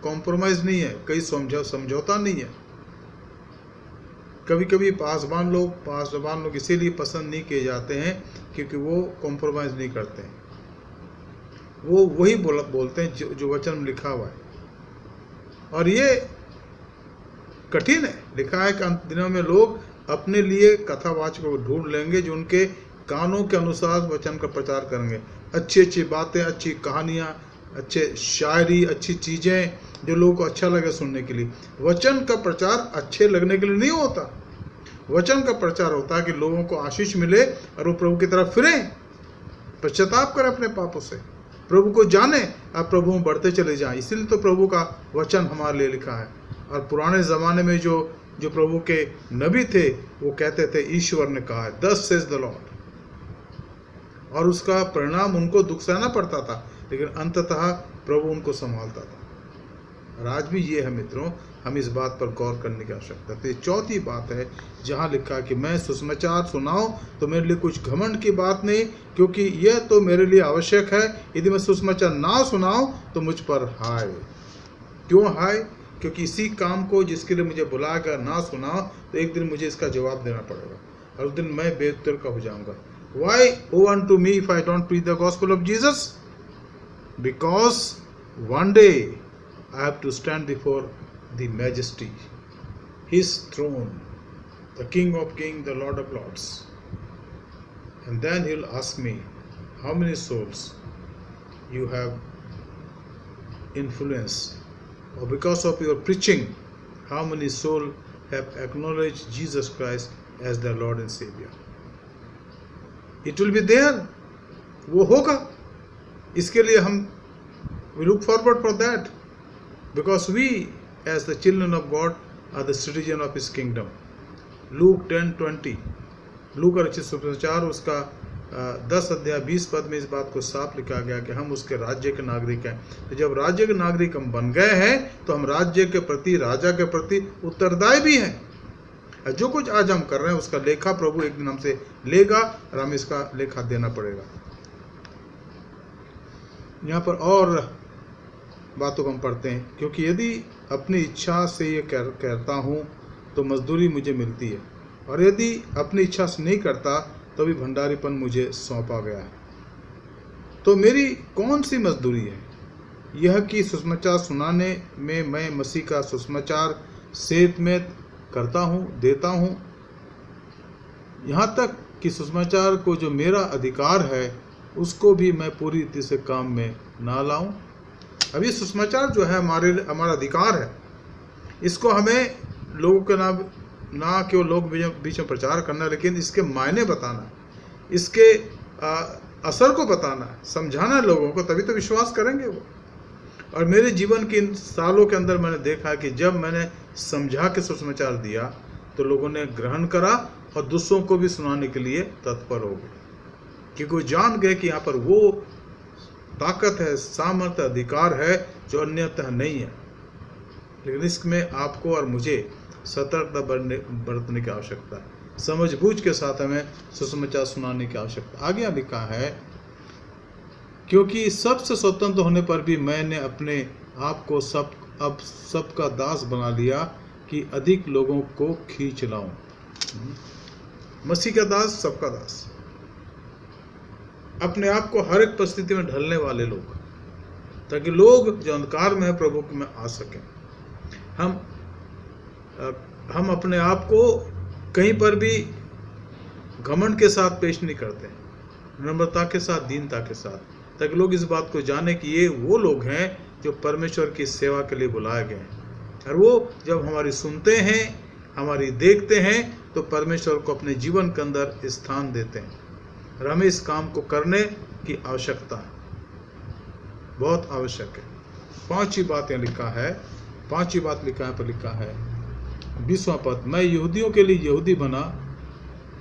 [SPEAKER 3] कॉम्प्रोमाइज़ नहीं है, कोई समझौता नहीं है। कभी कभी पासवान लोग इसीलिए पसंद नहीं किए जाते हैं क्योंकि वो कॉम्प्रोमाइज़ नहीं करते हैं। वो वही बोलते हैं जो वचन में लिखा हुआ है। और ये कठिन है। लिखा है कि अंत दिनों में लोग अपने लिए कथावाचकों को ढूंढ लेंगे जो उनके कानों के अनुसार वचन का प्रचार करेंगे। अच्छी अच्छी बातें, अच्छी कहानियाँ, अच्छे शायरी, अच्छी चीज़ें जो लोगों को अच्छा लगे सुनने के लिए। वचन का प्रचार अच्छे लगने के लिए नहीं होता। वचन का प्रचार होता है कि लोगों को आशीष मिले और वो प्रभु की तरफ फिरें, पश्चाताप करें अपने पापों से, प्रभु को जाने और प्रभु में बढ़ते चले जाएं। इसीलिए तो प्रभु का वचन हमारे लिए लिखा है। और पुराने ज़माने में जो प्रभु के नबी थे वो कहते थे ईश्वर ने कहा है, thus says the Lord। और उसका परिणाम उनको दुख सहना पड़ता था, लेकिन अंततः प्रभु उनको संभालता था। और आज भी ये है मित्रों, हम इस बात पर गौर करने की आवश्यकता है। तो ये चौथी बात है जहाँ लिखा कि मैं सुसमाचार सुनाऊं तो मेरे लिए कुछ घमंड की बात नहीं, क्योंकि यह तो मेरे लिए आवश्यक है। यदि मैं सुसमाचार ना सुनाऊं तो मुझ पर हाय। क्यों हाय? क्योंकि इसी काम को जिसके लिए मुझे बुलाया गया ना सुनाओ तो एक दिन मुझे इसका जवाब देना पड़ेगा और उस दिन मैं बेउत्तर का हो जाऊंगा। Why woe unto me if I don't preach the gospel of Jesus? Because one day I have to stand before the majesty, his throne, the King of kings, the Lord of lords. And then he'll ask me, how many souls you have influenced, or because of your preaching, how many souls have acknowledged Jesus Christ as their Lord and Savior. It will be there. वो होगा। इसके लिए हम we look forward for that, because we as the children of God are the citizen of His kingdom. Luke 10:20, लूका रचित सुसमाचार उसका 10 अध्याय 20 पद में इस बात को साफ लिखा गया कि हम उसके राज्य के नागरिक हैं। तो जब राज्य के नागरिक हम बन गए हैं तो हम राज्य के प्रति, राजा के प्रति उत्तरदायी भी हैं। जो कुछ आज हम कर रहे हैं उसका लेखा प्रभु एक दिन हमसे लेगा और हम इसका लेखा देना पड़ेगा। यहाँ पर और बातों को हम पढ़ते हैं, क्योंकि यदि अपनी इच्छा से ये कहता हूँ तो मजदूरी मुझे मिलती है, और यदि अपनी इच्छा से नहीं करता तो भी भंडारीपन मुझे सौंपा गया है। तो मेरी कौन सी मजदूरी है? यह कि सुसमाचार सुनाने में मैं मसीह का सुसमाचार सेत में करता हूँ, देता हूँ, यहाँ तक कि सुसमाचार को जो मेरा अधिकार है उसको भी मैं पूरी रीति से काम में ना लाऊं। अब ये सुसमाचार जो है हमारा अधिकार है, इसको हमें लोगों के ना केवल लोग बीच में प्रचार करना, लेकिन इसके मायने बताना, इसके असर को बताना, समझाना लोगों को, तभी तो विश्वास करेंगे वो। और मेरे जीवन के इन सालों के अंदर मैंने देखा कि जब मैंने समझा के सुसमाचार दिया तो लोगों ने ग्रहण करा और दूसरों को भी सुनाने के लिए तत्पर हो गए, क्योंकि वो जान गए कि यहाँ पर वो ताकत है, सामर्थ्य, अधिकार है जो अन्यथा नहीं है। लेकिन इसमें आपको और मुझे सतर्कता बरतने की आवश्यकता है, समझबूझ के साथ हमें सुसमाचार सुनाने की आवश्यकता। आगे लिखा है, क्योंकि सबसे स्वतंत्र होने पर भी मैंने अपने आप को सबका दास बना लिया कि अधिक लोगों को खींच लाऊं। मसीह का दास, सबका दास, अपने आप को हर एक परिस्थिति में ढलने वाले लोग, ताकि लोग जो अंधकार में है प्रभु में आ सकें। हम अपने आप को कहीं पर भी घमंड के साथ पेश नहीं करते, नम्रता के साथ, दीनता के साथ, ताकि लोग इस बात को जाने कि ये वो लोग हैं जो परमेश्वर की सेवा के लिए बुलाए गए हैं। और वो जब हमारी सुनते हैं, हमारी देखते हैं, तो परमेश्वर को अपने जीवन के अंदर स्थान देते हैं। और हमें इस काम को करने की आवश्यकता है, बहुत आवश्यक है। पांचवी बात लिखा है पर लिखा है 20वां पद, मैं यहूदियों के लिए यहूदी बना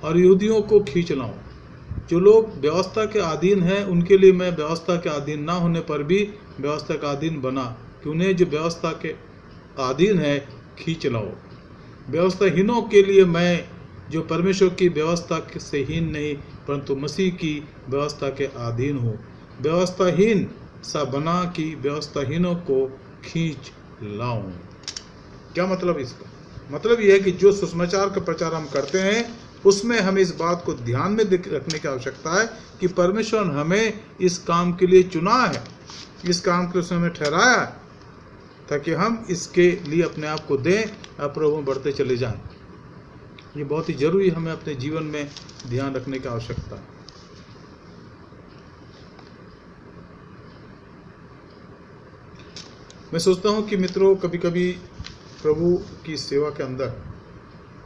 [SPEAKER 3] और यहूदियों को खींच लाऊं। जो लोग व्यवस्था के अधीन हैं उनके लिए मैं व्यवस्था के अधीन ना होने पर भी व्यवस्था का अधीन बना कि उन्हें जो व्यवस्था के अधीन है खींच लाओ। व्यवस्थाहीनों के लिए मैं जो परमेश्वर की व्यवस्था से हीन नहीं परंतु मसीह की व्यवस्था के अधीन हूँ, व्यवस्थाहीन सा बना कि व्यवस्थाहीनों को खींच लाऊं। क्या मतलब इसका? मतलब यह है कि जो सुसमाचार का प्रचार हम करते हैं उसमें हमें इस बात को ध्यान में रखने की आवश्यकता है कि परमेश्वर हमें इस काम के लिए चुना है, इस काम के लिए उसने हमें ठहराया है, ताकि हम इसके लिए अपने आप को दें और प्रभु में बढ़ते चले जाएं। ये बहुत ही जरूरी हमें अपने जीवन में ध्यान रखने की आवश्यकता है। मैं सोचता हूँ कि मित्रों, कभी कभी प्रभु की सेवा के अंदर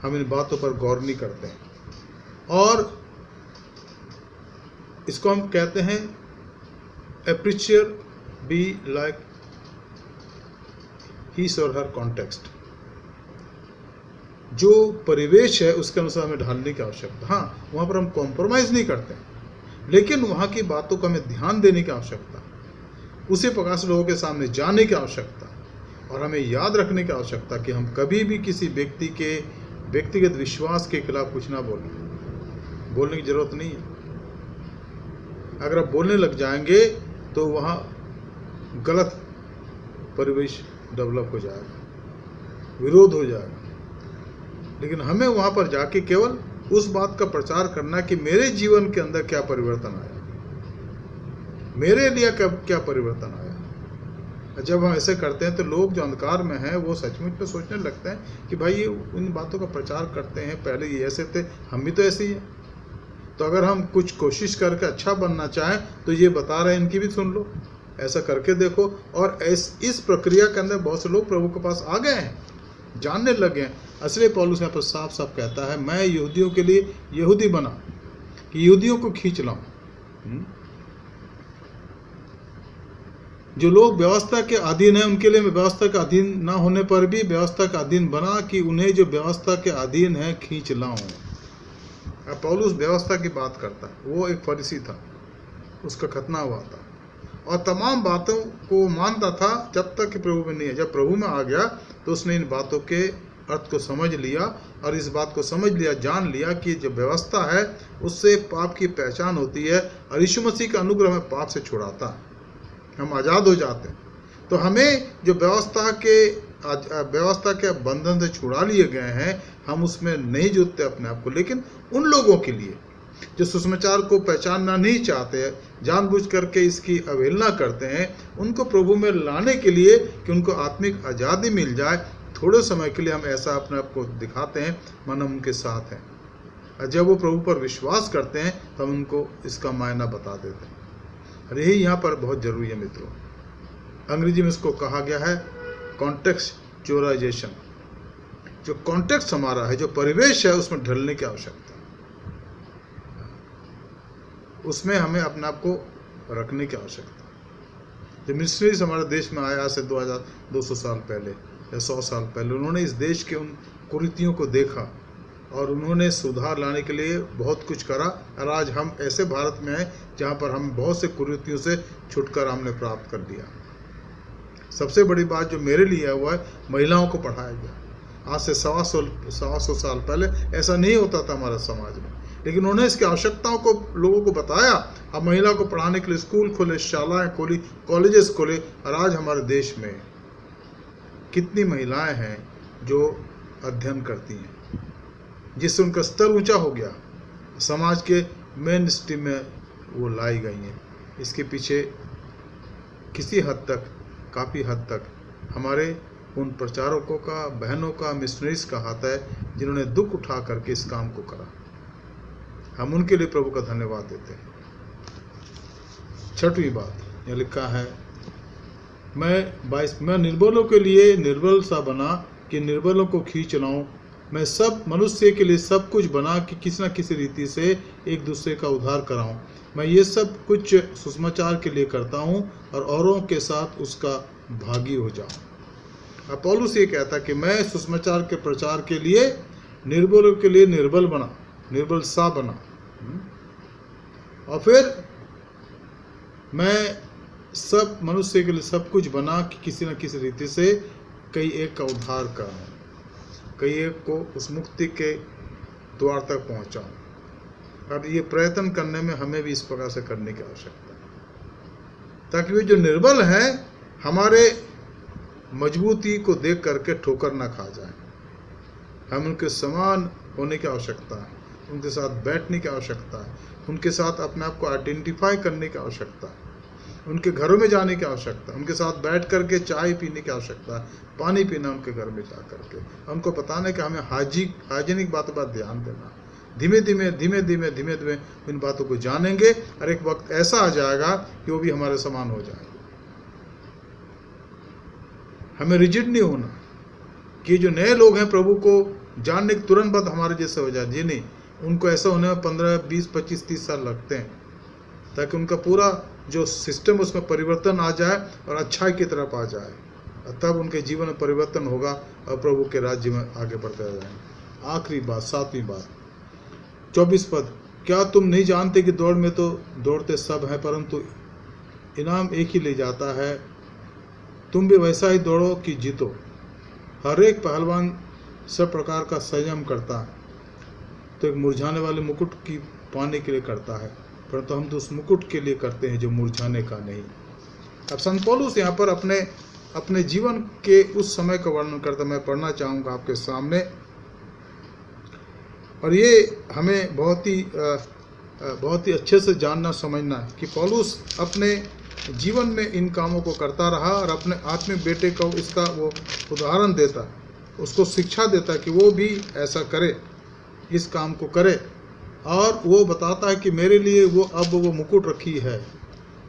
[SPEAKER 3] हम इन बातों पर गौर नहीं करते हैं और इसको हम कहते हैं अप्रिशिएट बी लाइक हिज और हर कॉन्टेक्स्ट। जो परिवेश है उसके अनुसार हमें ढालने की आवश्यकता। हाँ, वहाँ पर हम कॉम्प्रोमाइज़ नहीं करते हैं, लेकिन वहाँ की बातों का हमें ध्यान देने की आवश्यकता, उसी प्रकार से लोगों के सामने जाने की आवश्यकता और हमें याद रखने की आवश्यकता कि हम कभी भी किसी व्यक्ति के व्यक्तिगत विश्वास के खिलाफ कुछ ना बोलें। बोलने की जरूरत नहीं है। अगर आप बोलने लग जाएंगे तो वहाँ गलत परिवेश डेवलप हो जाएगा, विरोध हो जाएगा। लेकिन हमें वहाँ पर जाके केवल उस बात का प्रचार करना कि मेरे जीवन के अंदर क्या परिवर्तन आया, मेरे लिए क्या परिवर्तन आया। जब हम ऐसे करते हैं तो लोग जो अंधकार में हैं वो सचमुच में सोचने लगते हैं कि भाई ये इन बातों का प्रचार करते हैं, पहले ये ऐसे थे, हम भी तो ऐसे ही हैं। तो अगर हम कुछ कोशिश करके अच्छा बनना चाहें तो ये बता रहे हैं, इनकी भी सुन लो, ऐसा करके देखो। और इस प्रक्रिया के अंदर बहुत से लोग प्रभु के पास आ गए हैं, जानने लगे हैं। असली पौलुस यहाँ पर साफ साफ कहता है, मैं यहूदियों के लिए यहूदी बना कि यहूदियों को खींच लाऊं। जो लोग व्यवस्था के अधीन हैं उनके लिए मैं व्यवस्था के अधीन ना होने पर भी व्यवस्था का अधीन बना कि उन्हें जो व्यवस्था के अधीन है खींच लाऊं। पौलुस व्यवस्था की बात करता है। वो एक फरीसी था, उसका खतना हुआ था और तमाम बातों को मानता था जब तक कि प्रभु में नहीं है। जब प्रभु में आ गया तो उसने इन बातों के अर्थ को समझ लिया और इस बात को समझ लिया, जान लिया कि जो व्यवस्था है उससे पाप की पहचान होती है और यीशु मसीह का अनुग्रह हमें पाप से छुड़ाता है, हम आज़ाद हो जाते हैं। तो हमें जो व्यवस्था के बंधन से छुड़ा लिए गए हैं, हम उसमें नहीं जुटते अपने आप को। लेकिन उन लोगों के लिए जो सुसमाचार को पहचानना नहीं चाहते हैं, जानबूझ करके इसकी अवहेलना करते हैं, उनको प्रभु में लाने के लिए कि उनको आत्मिक आज़ादी मिल जाए, थोड़े समय के लिए हम ऐसा अपने आप को दिखाते हैं मन हम उनके साथ हैं। और जब वो प्रभु पर विश्वास करते हैं तो हम उनको इसका मायना बता देते हैं। और यही यहाँ पर बहुत ज़रूरी है मित्रों। अंग्रेजी में इसको कहा गया है कॉन्टेक्सचुअलाइजेशन। जो कॉन्टेक्स्ट हमारा है, जो परिवेश है, उसमें ढलने की आवश्यकता है, उसमें हमें अपने आप को रखने की आवश्यकता है। जब मिशनरीज हमारे देश में आया से 2200 साल पहले या 100 साल पहले, उन्होंने इस देश के उन कुरीतियों को देखा और उन्होंने सुधार लाने के लिए बहुत कुछ करा। और आज हम ऐसे भारत में हैं जहाँ पर हम बहुत से कुरीतियों से छुटकारा हमने प्राप्त कर लिया। सबसे बड़ी बात जो मेरे लिए हुआ है, महिलाओं को पढ़ाया गया। आज से 125 साल पहले ऐसा नहीं होता था हमारे समाज में, लेकिन उन्होंने इसकी आवश्यकताओं को लोगों को बताया। अब महिला को पढ़ाने के लिए स्कूल खोले, शालाएँ खोली, कॉलेजेस खोले। और आज हमारे देश में कितनी महिलाएं हैं जो अध्ययन करती हैं, जिससे उनका स्तर ऊंचा हो गया, समाज के मेन स्ट्रीम में वो लाई गई हैं। इसके पीछे किसी हद तक, काफ़ी हद तक हमारे उन प्रचारकों का, बहनों का, मिशनरीज का हाथ है जिन्होंने दुख उठा करके इस काम को करा। हम उनके लिए प्रभु का धन्यवाद देते हैं। 6वीं बात यह लिखा है, मैं निर्बलों के लिए निर्बल सा बना कि निर्बलों को खींच लाऊं। मैं सब मनुष्य के लिए सब कुछ बना कि किसी न किसी रीति से एक दूसरे का उद्धार कराऊं। मैं ये सब कुछ सुसमाचार के लिए करता हूं और औरों के साथ उसका भागी हो जाऊं। अब पौलुस ये कहता कि मैं सुसमाचार के प्रचार के लिए निर्बलों के लिए निर्बल बना, निर्बल सा बना। और फिर मैं सब मनुष्य के लिए सब कुछ बना कि किसी न किसी रीति से कई एक का उद्धार करूं, कई एक को उस मुक्ति के द्वार तक पहुंचाऊं। अब ये प्रयत्न करने में हमें भी इस प्रकार से करने की आवश्यकता है, ताकि वे जो निर्बल हैं हमारे मजबूती को देख करके ठोकर ना खा जाए। हम उनके समान होने की आवश्यकता है, उनके साथ बैठने की आवश्यकता है, उनके साथ अपने आप को आइडेंटिफाई करने की आवश्यकता है, उनके घरों में जाने की आवश्यकता है, उनके साथ बैठ करके चाय पीने की आवश्यकता है, पानी पीना उनके घर में जा करके, उनको बताना कि हमें हाइजीनिक बातों पर ध्यान देना। धीमे धीमे इन बातों को जानेंगे और एक वक्त ऐसा आ जाएगा कि वो भी हमारे समान हो जाएंगे। हमें रिजिड नहीं होना कि जो नए लोग हैं प्रभु को जानने के तुरंत बाद हमारे जैसे हो जाए। जी नहीं, उनको ऐसा होने में 15, 20, 25, 30 साल लगते हैं, ताकि उनका पूरा जो सिस्टम उसमें परिवर्तन आ जाए और अच्छाई की तरफ आ जाए, और तब उनके जीवन में परिवर्तन होगा और प्रभु के राज्य में आगे बढ़ते जाएंगे। आखिरी बात, 7वीं बात, 24 पद, क्या तुम नहीं जानते कि दौड़ में तो दौड़ते सब हैं, परंतु इनाम एक ही ले जाता है। तुम भी वैसा ही दौड़ो कि जीतो। हर एक पहलवान सब प्रकार का संयम करता है, तो एक मुरझाने वाले मुकुट की पाने के लिए करता है, परंतु हम तो उस मुकुट के लिए करते हैं जो मुरझाने का नहीं। अब संत पौलुस यहाँ पर अपने जीवन के उस समय का वर्णन करता मैं पढ़ना चाहूँगा आपके सामने, और ये हमें बहुत ही अच्छे से जानना समझना है कि पौलुस अपने जीवन में इन कामों को करता रहा और अपने आत्मिक बेटे को इसका वो उदाहरण देता, उसको शिक्षा देता कि वो भी ऐसा करे, इस काम को करे, और वो बताता है कि मेरे लिए वो मुकुट रखी है।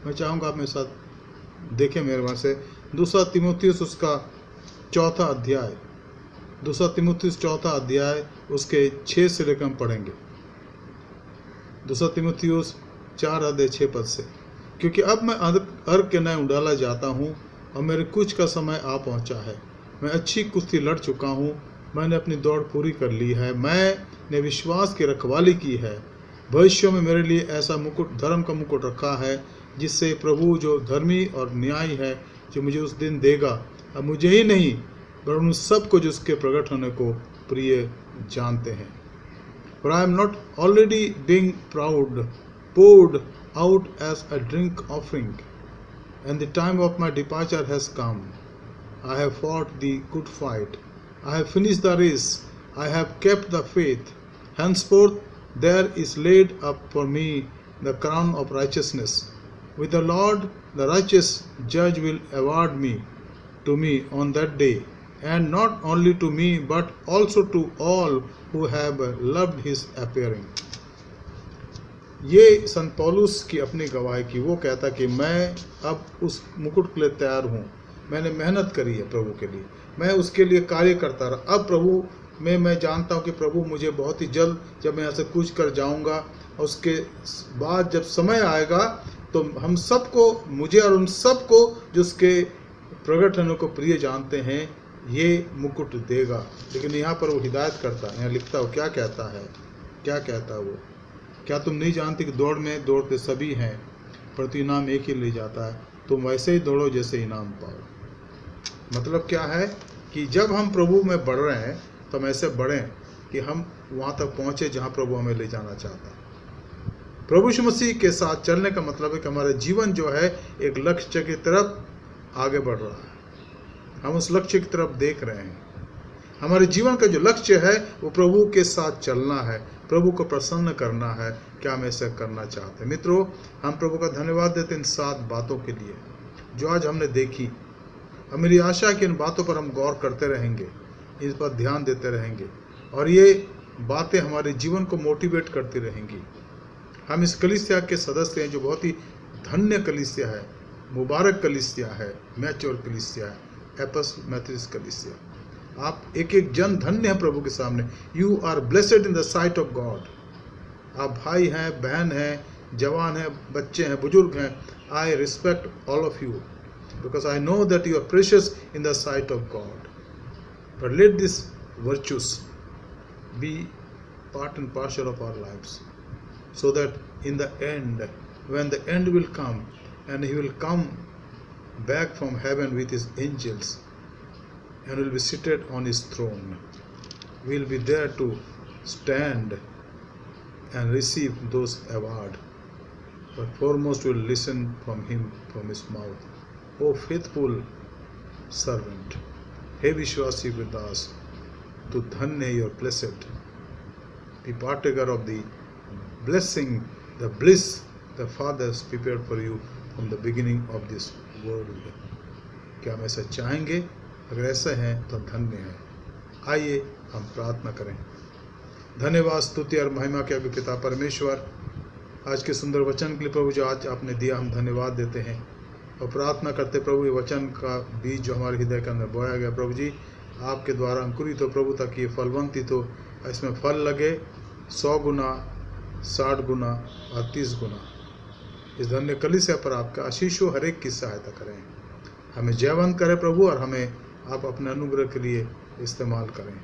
[SPEAKER 3] मैं चाहूँगा आप मेरे साथ देखें मेरे वहाँ से 2 तीमुथियुस उसका 4था अध्याय, 2 तीमुथियुस 4था अध्याय उसके 6 से लेकर हम पढ़ेंगे। 2 तीमुथियुस 4 अध्याय 6 पद से, क्योंकि अब मैं अर्घ के नए उंडाला जाता हूँ और मेरे कुछ का समय आ पहुँचा है। मैं अच्छी कुश्ती लड़ चुका हूँ, मैंने अपनी दौड़ पूरी कर ली है, मैंने विश्वास की रखवाली की है। भविष्य में मेरे लिए ऐसा मुकुट, धर्म का मुकुट रखा है, जिससे प्रभु जो धर्मी और न्यायी है, जो मुझे उस दिन देगा, अब मुझे ही नहीं वरन उन सबको जो उसके प्रकट होने को प्रिय जानते हैं। For I am not already being poured out as a drink offering, and the time of my departure has come. I have fought the good fight. I have finished the race. I have kept the faith. Henceforth there is laid up for me the crown of righteousness. With the Lord the righteous judge will award to me on that day, and not only to me but also to all who have loved his appearing. ये संत पौलुस की अपनी गवाही की, वो कहता कि मैं अब उस मुकुट के लिए तैयार हूँ। मैंने मेहनत करी है प्रभु के लिए, मैं उसके लिए कार्य करता रहा। अब प्रभु में मैं जानता हूँ कि प्रभु मुझे बहुत ही जल्द, जब मैं यहाँ से कूच कर जाऊँगा, उसके बाद जब समय आएगा तो हम सबको, मुझे और उन सबको जो उसके प्रकट होने को प्रिय जानते हैं, ये मुकुट देगा। लेकिन यहाँ पर वो हिदायत करता है, यहाँ लिखता हो क्या कहता है, क्या कहता है वो, क्या तुम नहीं जानते कि दौड़ में दौड़ते सभी हैं, परंतु इनाम एक ही ले जाता है। तुम वैसे ही दौड़ो जैसे इनाम पाओ। मतलब क्या है कि जब हम प्रभु में बढ़ रहे हैं तो हम ऐसे बढ़ें कि हम वहाँ तक पहुँचे जहाँ प्रभु हमें ले जाना चाहता है। प्रभु यीशु मसीह के साथ चलने का मतलब है कि हमारा जीवन जो है एक लक्ष्य की तरफ आगे बढ़ रहा है, हम उस लक्ष्य की तरफ देख रहे हैं। हमारे जीवन का जो लक्ष्य है वो प्रभु के साथ चलना है, प्रभु को प्रसन्न करना है। क्या हम ऐसा करना चाहते हैं? मित्रों, हम प्रभु का धन्यवाद देते हैं इन 7 बातों के लिए जो आज हमने देखी। और मेरी आशा है कि इन बातों पर हम गौर करते रहेंगे, इस पर ध्यान देते रहेंगे, और ये बातें हमारे जीवन को मोटिवेट करती रहेंगी। हम इस कलीसिया के सदस्य हैं जो बहुत ही धन्य कलीसिया है, मुबारक कलीसिया है, मैच्योर कलीसिया है, एपस मेथोडिस्ट कलीसिया। आप एक एक जन धन्य है प्रभु के सामने। You are blessed in the sight of God. आप भाई हैं, बहन हैं, जवान हैं, बच्चे हैं, बुजुर्ग हैं। I respect all of you because I know that you are precious in the sight of God. But let this virtues be part and parcel of our lives. so that in the end, when the end will come, and he will come back from heaven with his angels and will be seated on his throne, we will be there to stand and receive those awards. But foremost we will listen from him, from his mouth. O faithful servant, हे विश्वासी दास, तू धन्य है, your blessed. Be partaker of the blessing, the bliss the Father has prepared for you from the beginning of this world. क्या हम ऐसा चाहेंगे? अगर ऐसा है तो धन्य है. आइए हम प्रार्थना करें. धन्यवाद, स्तुति और महिमा के अभी पिता परमेश्वर, आज के सुंदर वचन के लिए प्रभु जो आज आपने दिया, हम धन्यवाद देते हैं और प्रार्थना करते प्रभु ये वचन का बीज जो हमारे हृदय के अंदर बोया गया प्रभु जी, आपके द्वारा अंकुरित हो प्रभु, ताकि ये फलवंतित हो, इसमें फल लगे 100 गुना, 60 गुना और 30 गुना. इस धन्य कलीसिया पर आपका आशीष हो, हर एक की सहायता करें, हमें जयवंत करें प्रभु, और हमें आप अपने अनुग्रह के लिए इस्तेमाल करें,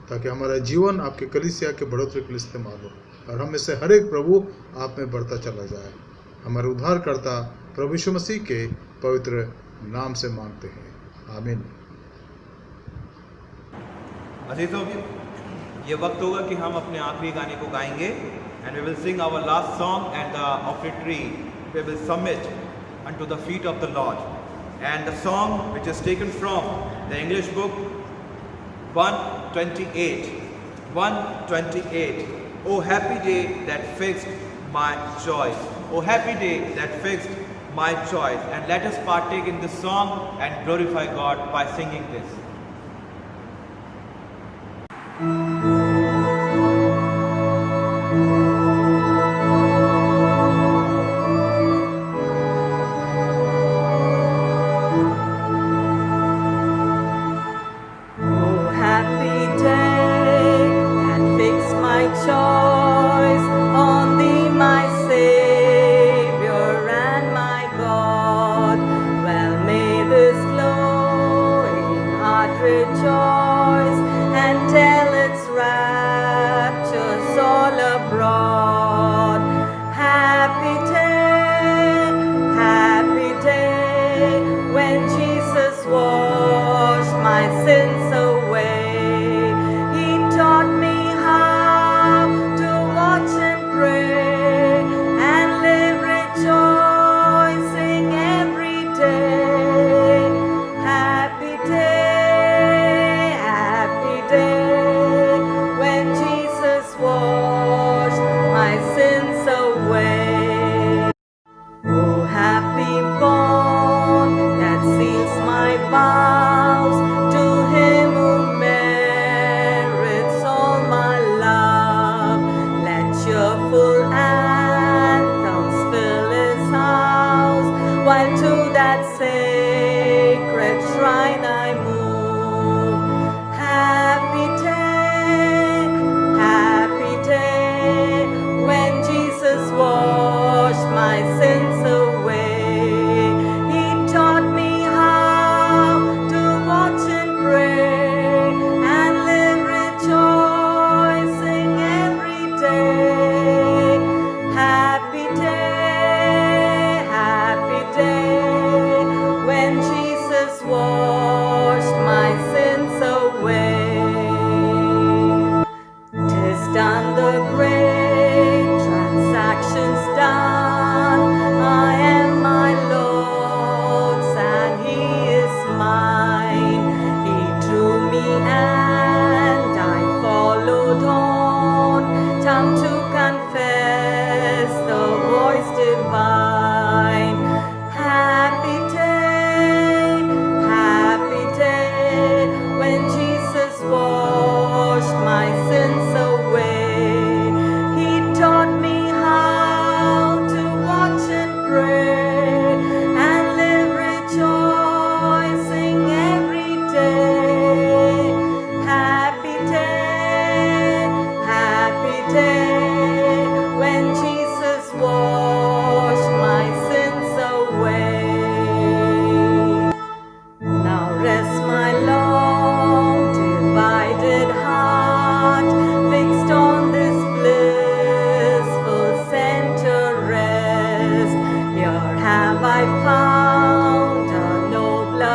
[SPEAKER 3] ताकि हमारा जीवन आपके कलीसिया के बढ़ोतरी के लिए इस्तेमाल हो, और हम में से हर एक प्रभु आप में बढ़ता चला जाए. हमारे उद्धारकर्ता प्रभु यीशु मसीह के पवित्र नाम से मांगते हैं, आमीन.
[SPEAKER 1] अजीजों, ये वक्त होगा कि हम अपने आखिरी गाने को गाएंगे, and we will sing our last song, and the offertory we will submit unto the feet of the Lord. And the song which is taken from the English book 128. Oh happy day that fixed my choice. Oh happy day that fixed my choice. And let us partake in this song and glorify God by singing this.
[SPEAKER 8] Happy bond that seals my vows to him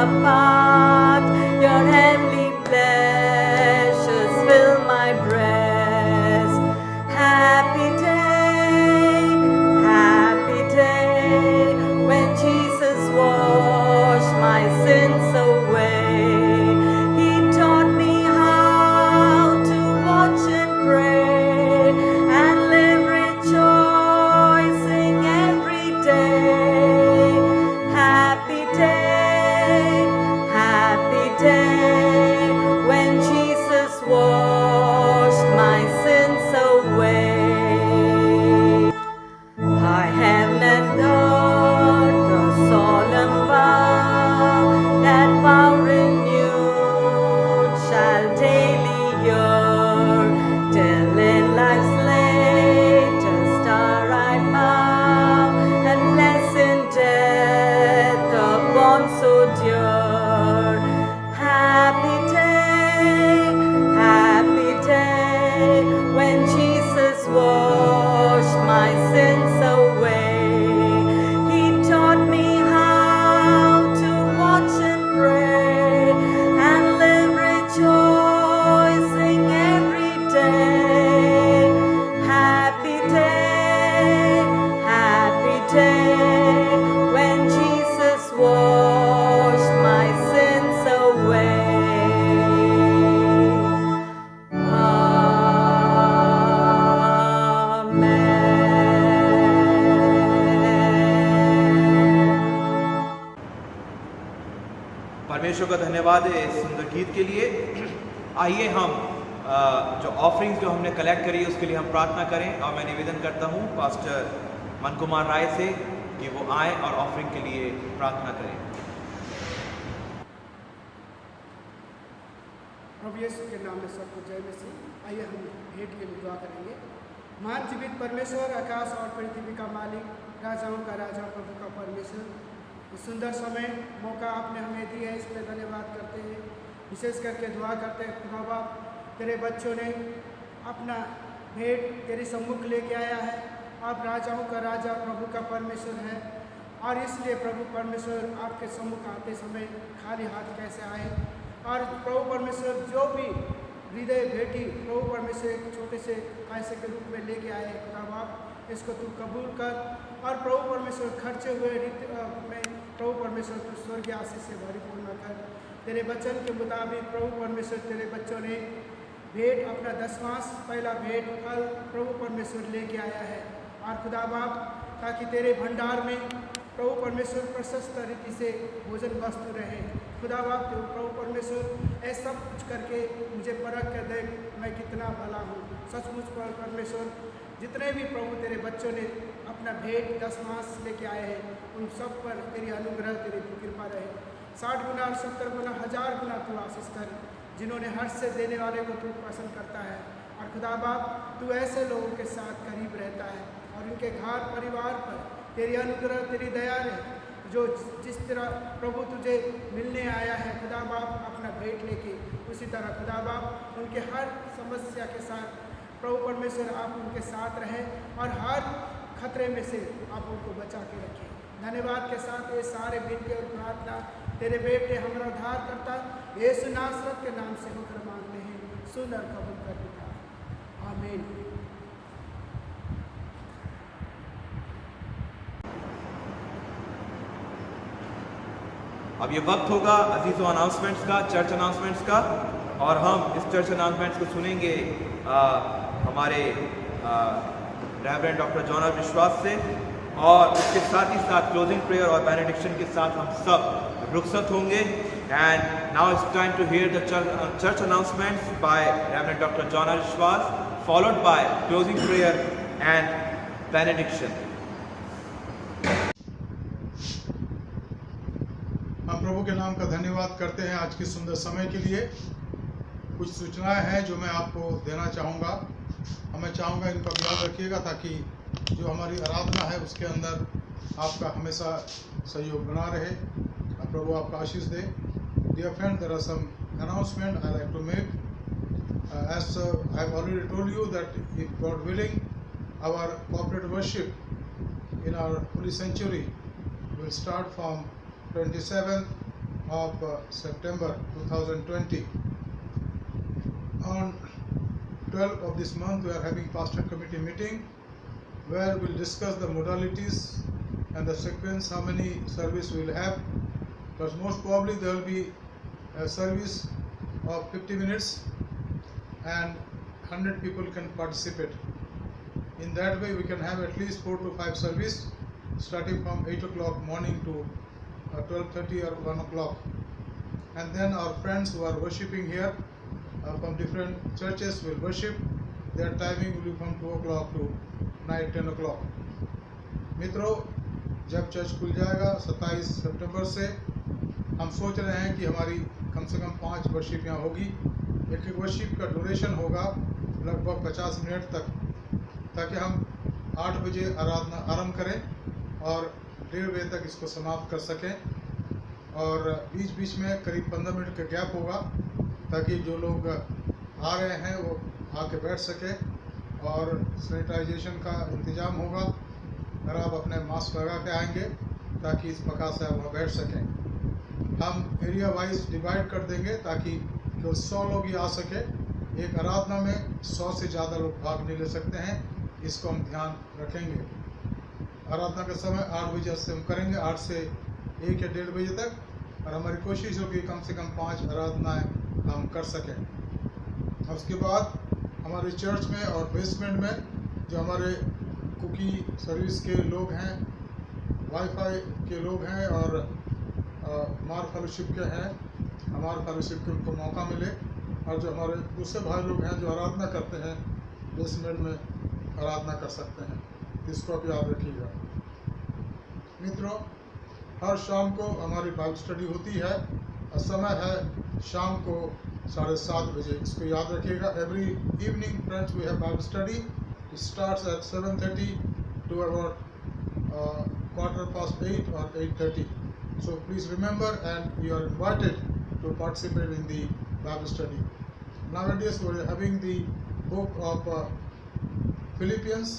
[SPEAKER 8] apart. Your heavenly pleasures fill my breast. Happy day, when Jesus washed my sins away. He taught me how to watch and pray and live rejoicing every day. Happy day, when Jesus washed my sins away. I have not known the solemn vow, that vow renewed shall daily year, till in life's latest star I bow, and bless in death the bond so dear. Happy day, when Jesus washed my sins away. He taught me how to watch and pray and live rejoicing every day. Happy day, when Jesus washed my sins away.
[SPEAKER 1] परमेश्वर का धन्यवाद है इस सुंदर गीत के लिए। आइए हम जो ऑफरिंग्स जो हमने कलेक्ट करी है उसके लिए हम प्रार्थना करें, और मैं निवेदन करता हूं पास्टर मन कुमार राय से कि वो आए और ऑफरिंग के लिए प्रार्थना करें।
[SPEAKER 9] प्रभु यीशु के नाम में सबको जय मसीह। आइए हम भेंट के लिए दुआ करेंगे। महान जीवित परमेश्वर, आकाश और पृथ्वी का मालिक, राजाओं का राजा, प्रभु का परमेश्वर, इस सुंदर समय मौका आपने हमें दिया है, इसलिए धन्यवाद करते हैं। विशेष करके दुआ करते हैं खुदा बाप, तेरे बच्चों ने अपना भेंट तेरे सम्मुख लेके आया है। आप राजाओं का राजा, प्रभु का परमेश्वर है, और इसलिए प्रभु परमेश्वर आपके सम्मुख आते समय खाली हाथ कैसे आए। और प्रभु परमेश्वर जो भी हृदय भेंटी प्रभु परमेश्वर एक छोटे से पैसे के रूप में लेके आए हैं, खुदा बाप इसको तू कबूल कर, और प्रभु परमेश्वर खर्चे हुए में प्रभु परमेश्वर तू स्वर्गीय आशीष से भरिपूर्ण कर। तेरे वचन के मुताबिक प्रभु परमेश्वर तेरे बच्चों ने भेंट अपना 10वां पहला भेंट फल प्रभु परमेश्वर लेके आया है। और खुदा बाप ताकि तेरे भंडार में प्रभु परमेश्वर प्रशस्त रीति से भोजन वस्तु रहे। खुदा बाप तो प्रभु परमेश्वर ऐसा कुछ करके मुझे परख कर देख मैं कितना भला हूँ। सचमुच पर परमेश्वर जितने भी प्रभु तेरे बच्चों ने अपना भेंट 10 मास लेके आए हैं, उन सब पर तेरी अनुग्रह तेरी कृपा रहे। 60 गुना, 70 गुना, 1000 गुना तू आशीष कर, जिन्होंने हर्ष से देने वाले को तू पसंद करता है। और खुदा बाप तू ऐसे लोगों के साथ करीब रहता है, और इनके घर परिवार पर तेरी अनुग्रह तेरी दया रहे। जो जिस तरह प्रभु तुझे मिलने आया है खुदा बाप अपना भेंट लेके, उसी तरह खुदा बाप उनके हर समस्या के साथ प्रभु परमेश्वर आप उनके साथ रहें, और हर खतरे में से आप उनको बचा के रखें। धन्यवाद के साथ ये सारे विनती और प्रार्थना तेरे बेटे हमारा उद्धार करता यीशु नासरत के नाम से होकर मांगते हैं, सुन और कबूल कर पिता, आमीन।
[SPEAKER 1] अब ये वक्त होगा अजीज़ों अनाउंसमेंट्स का, चर्च अनाउंसमेंट्स का, और हम इस चर्च अनाउंसमेंट्स को सुनेंगे हमारे रेवरेंड डॉक्टर जॉन विश्वास से, और उसके साथ ही साथ क्लोजिंग प्रेयर और बेनेडिक्शन के साथ हम सब रुखसत होंगे। And now it's time to hear the church announcements by reverend doctor John Vishwas, followed by closing prayer and benediction.
[SPEAKER 3] हम प्रभु के नाम का धन्यवाद करते हैं आज की सुंदर समय के लिए। कुछ सूचनाएं हैं जो मैं आपको देना चाहूँगा, और मैं चाहूँगा इनका याद रखिएगा ताकि जो हमारी आराधना है उसके अंदर आपका हमेशा सहयोग बना रहे। प्रभु आपका आशीष दे। Dear friend, there are some announcement I like to make. As I have already told you that if God willing, our corporate worship in our Holy Sanctuary will start from 27th of September 2020. On 12th of this month, we are having pastor committee meeting where we'll discuss the modalities and the sequence, how many service we will have. Because most probably there will be a service of 50 minutes and 100 people can participate. In that way, we can have at least 4 to 5 service starting from 8 o'clock morning to 12:30 or 1 o'clock. And then our friends who are worshipping here from different churches will worship. Their timing will be from 2 o'clock to night 10 o'clock. मित्रों, जब church खुल जाएगा 27 सितंबर से, हम सोच रहे हैं कि हमारी कम से कम 5 वर्शिप यहाँ होगी। एक वर्शिप का ड्यूरेशन होगा लगभग 50 मिनट तक, ताकि हम 8 बजे आराधना आरंभ करें और 1:30 बजे तक इसको समाप्त कर सकें। और बीच बीच में करीब 15 मिनट का गैप होगा, ताकि जो लोग आ रहे हैं वो आके बैठ सके और सैनिटाइजेशन का इंतज़ाम होगा। और आप अपने मास्क लगा के आएंगे ताकि इस प्रकार से आप वहाँ बैठ सकें। हम एरिया वाइज डिवाइड कर देंगे ताकि केवल 100 लोग ही आ सके। एक आराधना में 100 से ज़्यादा लोग भाग नहीं ले सकते हैं, इसको हम ध्यान रखेंगे। आराधना का समय 8 बजे से हम करेंगे, 8 से 1 या 1:30 बजे तक, और हमारी कोशिश होगी कम से कम 5 आराधनाएं हम कर सकें। उसके बाद हमारे चर्च में और बेसमेंट में जो हमारे कुकी सर्विस के लोग हैं, वाईफाई के लोग हैं और हमारे फेलोशिप के हैं, हमारे फेलोशिप के उनको मौका मिले। और जो हमारे दूसरे भाई लोग हैं जो आराधना करते हैं, बेसमेंट में आराधना कर सकते हैं। इसको आप याद रखिएगा। मित्रों, हर शाम को हमारी बाइबल स्टडी होती है और समय है शाम को 7:30 बजे। इसको याद रखिएगा। Every evening friends we have Bible study. It starts at 7:30 to about 8:15 or 8:30. So please remember, and you are invited to participate in the Bible study. Nowadays we are having the book of Philippians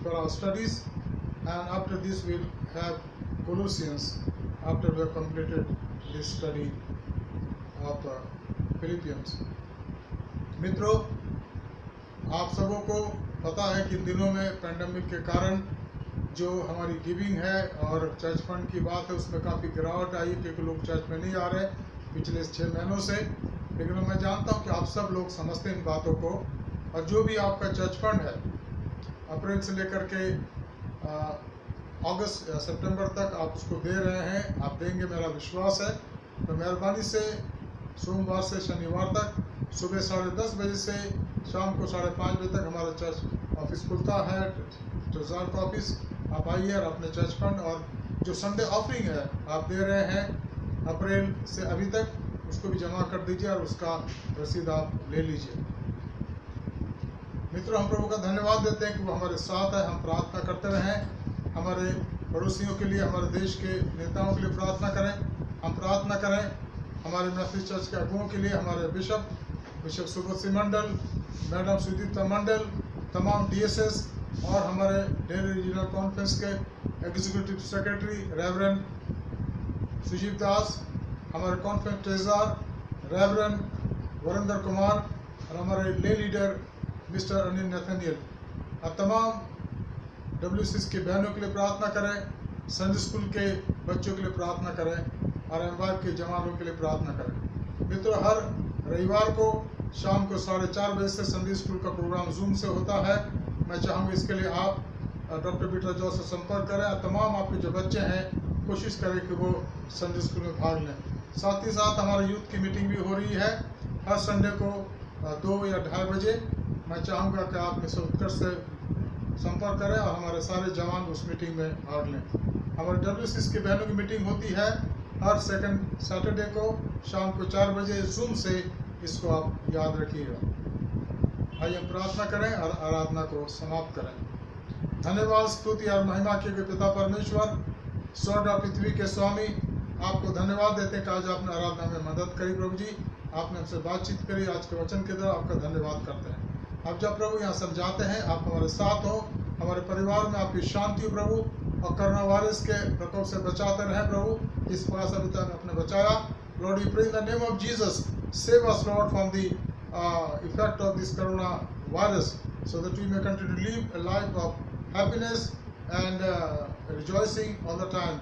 [SPEAKER 3] for our studies, and after this we'll have Colossians after we have completed this study of Philippians. मित्रों, आप सबों को पता है कि इन दिनों में pandemic के कारण जो हमारी गिविंग है और चर्च फंड की बात है उसमें काफ़ी गिरावट आई है, क्योंकि लोग चर्च में नहीं आ रहे पिछले 6 महीनों से। लेकिन मैं जानता हूं कि आप सब लोग समझते हैं इन बातों को, और जो भी आपका चर्च फंड है अप्रैल से लेकर के अगस्त या सितंबर तक आप उसको दे रहे हैं, आप देंगे मेरा विश्वास है। तो मेहरबानी से सोमवार से शनिवार तक सुबह 10:30 बजे से शाम को 5:30 बजे तक हमारा चर्च ऑफिस खुलता है, ट्रेजर का ऑफिस। आप आइए और अपने चर्च फंड और जो संडे ऑफरिंग है आप दे रहे हैं अप्रैल से अभी तक, उसको भी जमा कर दीजिए और उसका रसीद आप ले लीजिए। मित्रों, हम प्रभु का धन्यवाद देते हैं कि वो हमारे साथ है। हम प्रार्थना करते रहें, हमारे पड़ोसियों के लिए, हमारे देश के नेताओं के लिए प्रार्थना करें। हम प्रार्थना करें हमारे मैथोडिस्ट चर्च के अगुओं के लिए, हमारे बिशप सुब्रत सिंह मंडल, मैडम सुदीप्ता मंडल, तमाम DSS और हमारे डेली रीजनल कॉन्फ्रेंस के एग्जीक्यूटिव सेक्रेटरी रेवरेंड सुजीत दास, हमारे conference treasure reverend Varinder Kumar और हमारे ले लीडर मिस्टर अनिल नथनियल, और तमाम WCS के बहनों के लिए प्रार्थना करें, संडे स्कूल के बच्चों के लिए प्रार्थना करें और एम्बाइब के जवानों के लिए प्रार्थना करें। मित्रों, हर रविवार को शाम को 4:30 बजे से संडे स्कूल का प्रोग्राम जूम से होता है। मैं चाहूँगा इसके लिए आप डॉक्टर पीटर जॉस से संपर्क करें और तमाम आपके जो बच्चे हैं कोशिश करें कि वो संडे स्कूल में भाग लें। साथ ही साथ हमारे यूथ की मीटिंग भी हो रही है हर संडे को 2 या 2:30 बजे। मैं चाहूँगा कि आप मिस्टर उत्कर्ष से संपर्क करें और हमारे सारे जवान उस मीटिंग में भाग लें। हमारे WCS की बहनों की मीटिंग होती है हर सेकंड सैटरडे को शाम को 4 बजे जूम से। इसको आप याद रखिएगा। आइए हम प्रार्थना करें और आराधना को समाप्त करें। धन्यवाद, स्तुति और महिमा के पिता परमेश्वर, स्वर्ग और पृथ्वी के स्वामी, आपको धन्यवाद देते हैं कि आज आपने आराधना में मदद करी। प्रभु जी, आपने हमसे बातचीत करी आज के वचन के द्वारा, आपका धन्यवाद करते हैं। अब जब प्रभु यहाँ सब जाते हैं, आप हमारे साथ हो, हमारे परिवार में आपकी शांति हो प्रभु, और कोरोना वायरस के प्रकोप से बचाते रहें प्रभु। इस प्रकार से अभी तक आपने बचाया, Lord, we pray in the name of Jesus, save us, Lord, from the effect of this coronavirus, so that we may continue to live a life of happiness and rejoicing all the time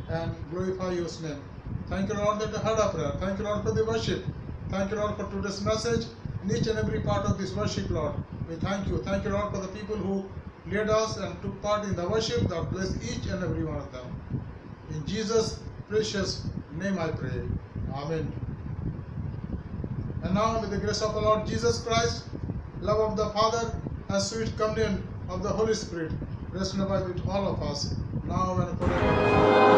[SPEAKER 3] and glorify your name. Thank you, Lord, that you heard our prayer. Thank you, Lord, for the worship. Thank you, Lord, for today's message. In each and every part of this worship, Lord, we thank you. Thank you, Lord, for the people who led us and took part in the worship. God bless each and every one of them. In Jesus' precious name I pray. Amen. And now, with the grace of the Lord Jesus Christ, love of the Father, and sweet communion of the Holy Spirit, rest and abide with all of us, now and forever.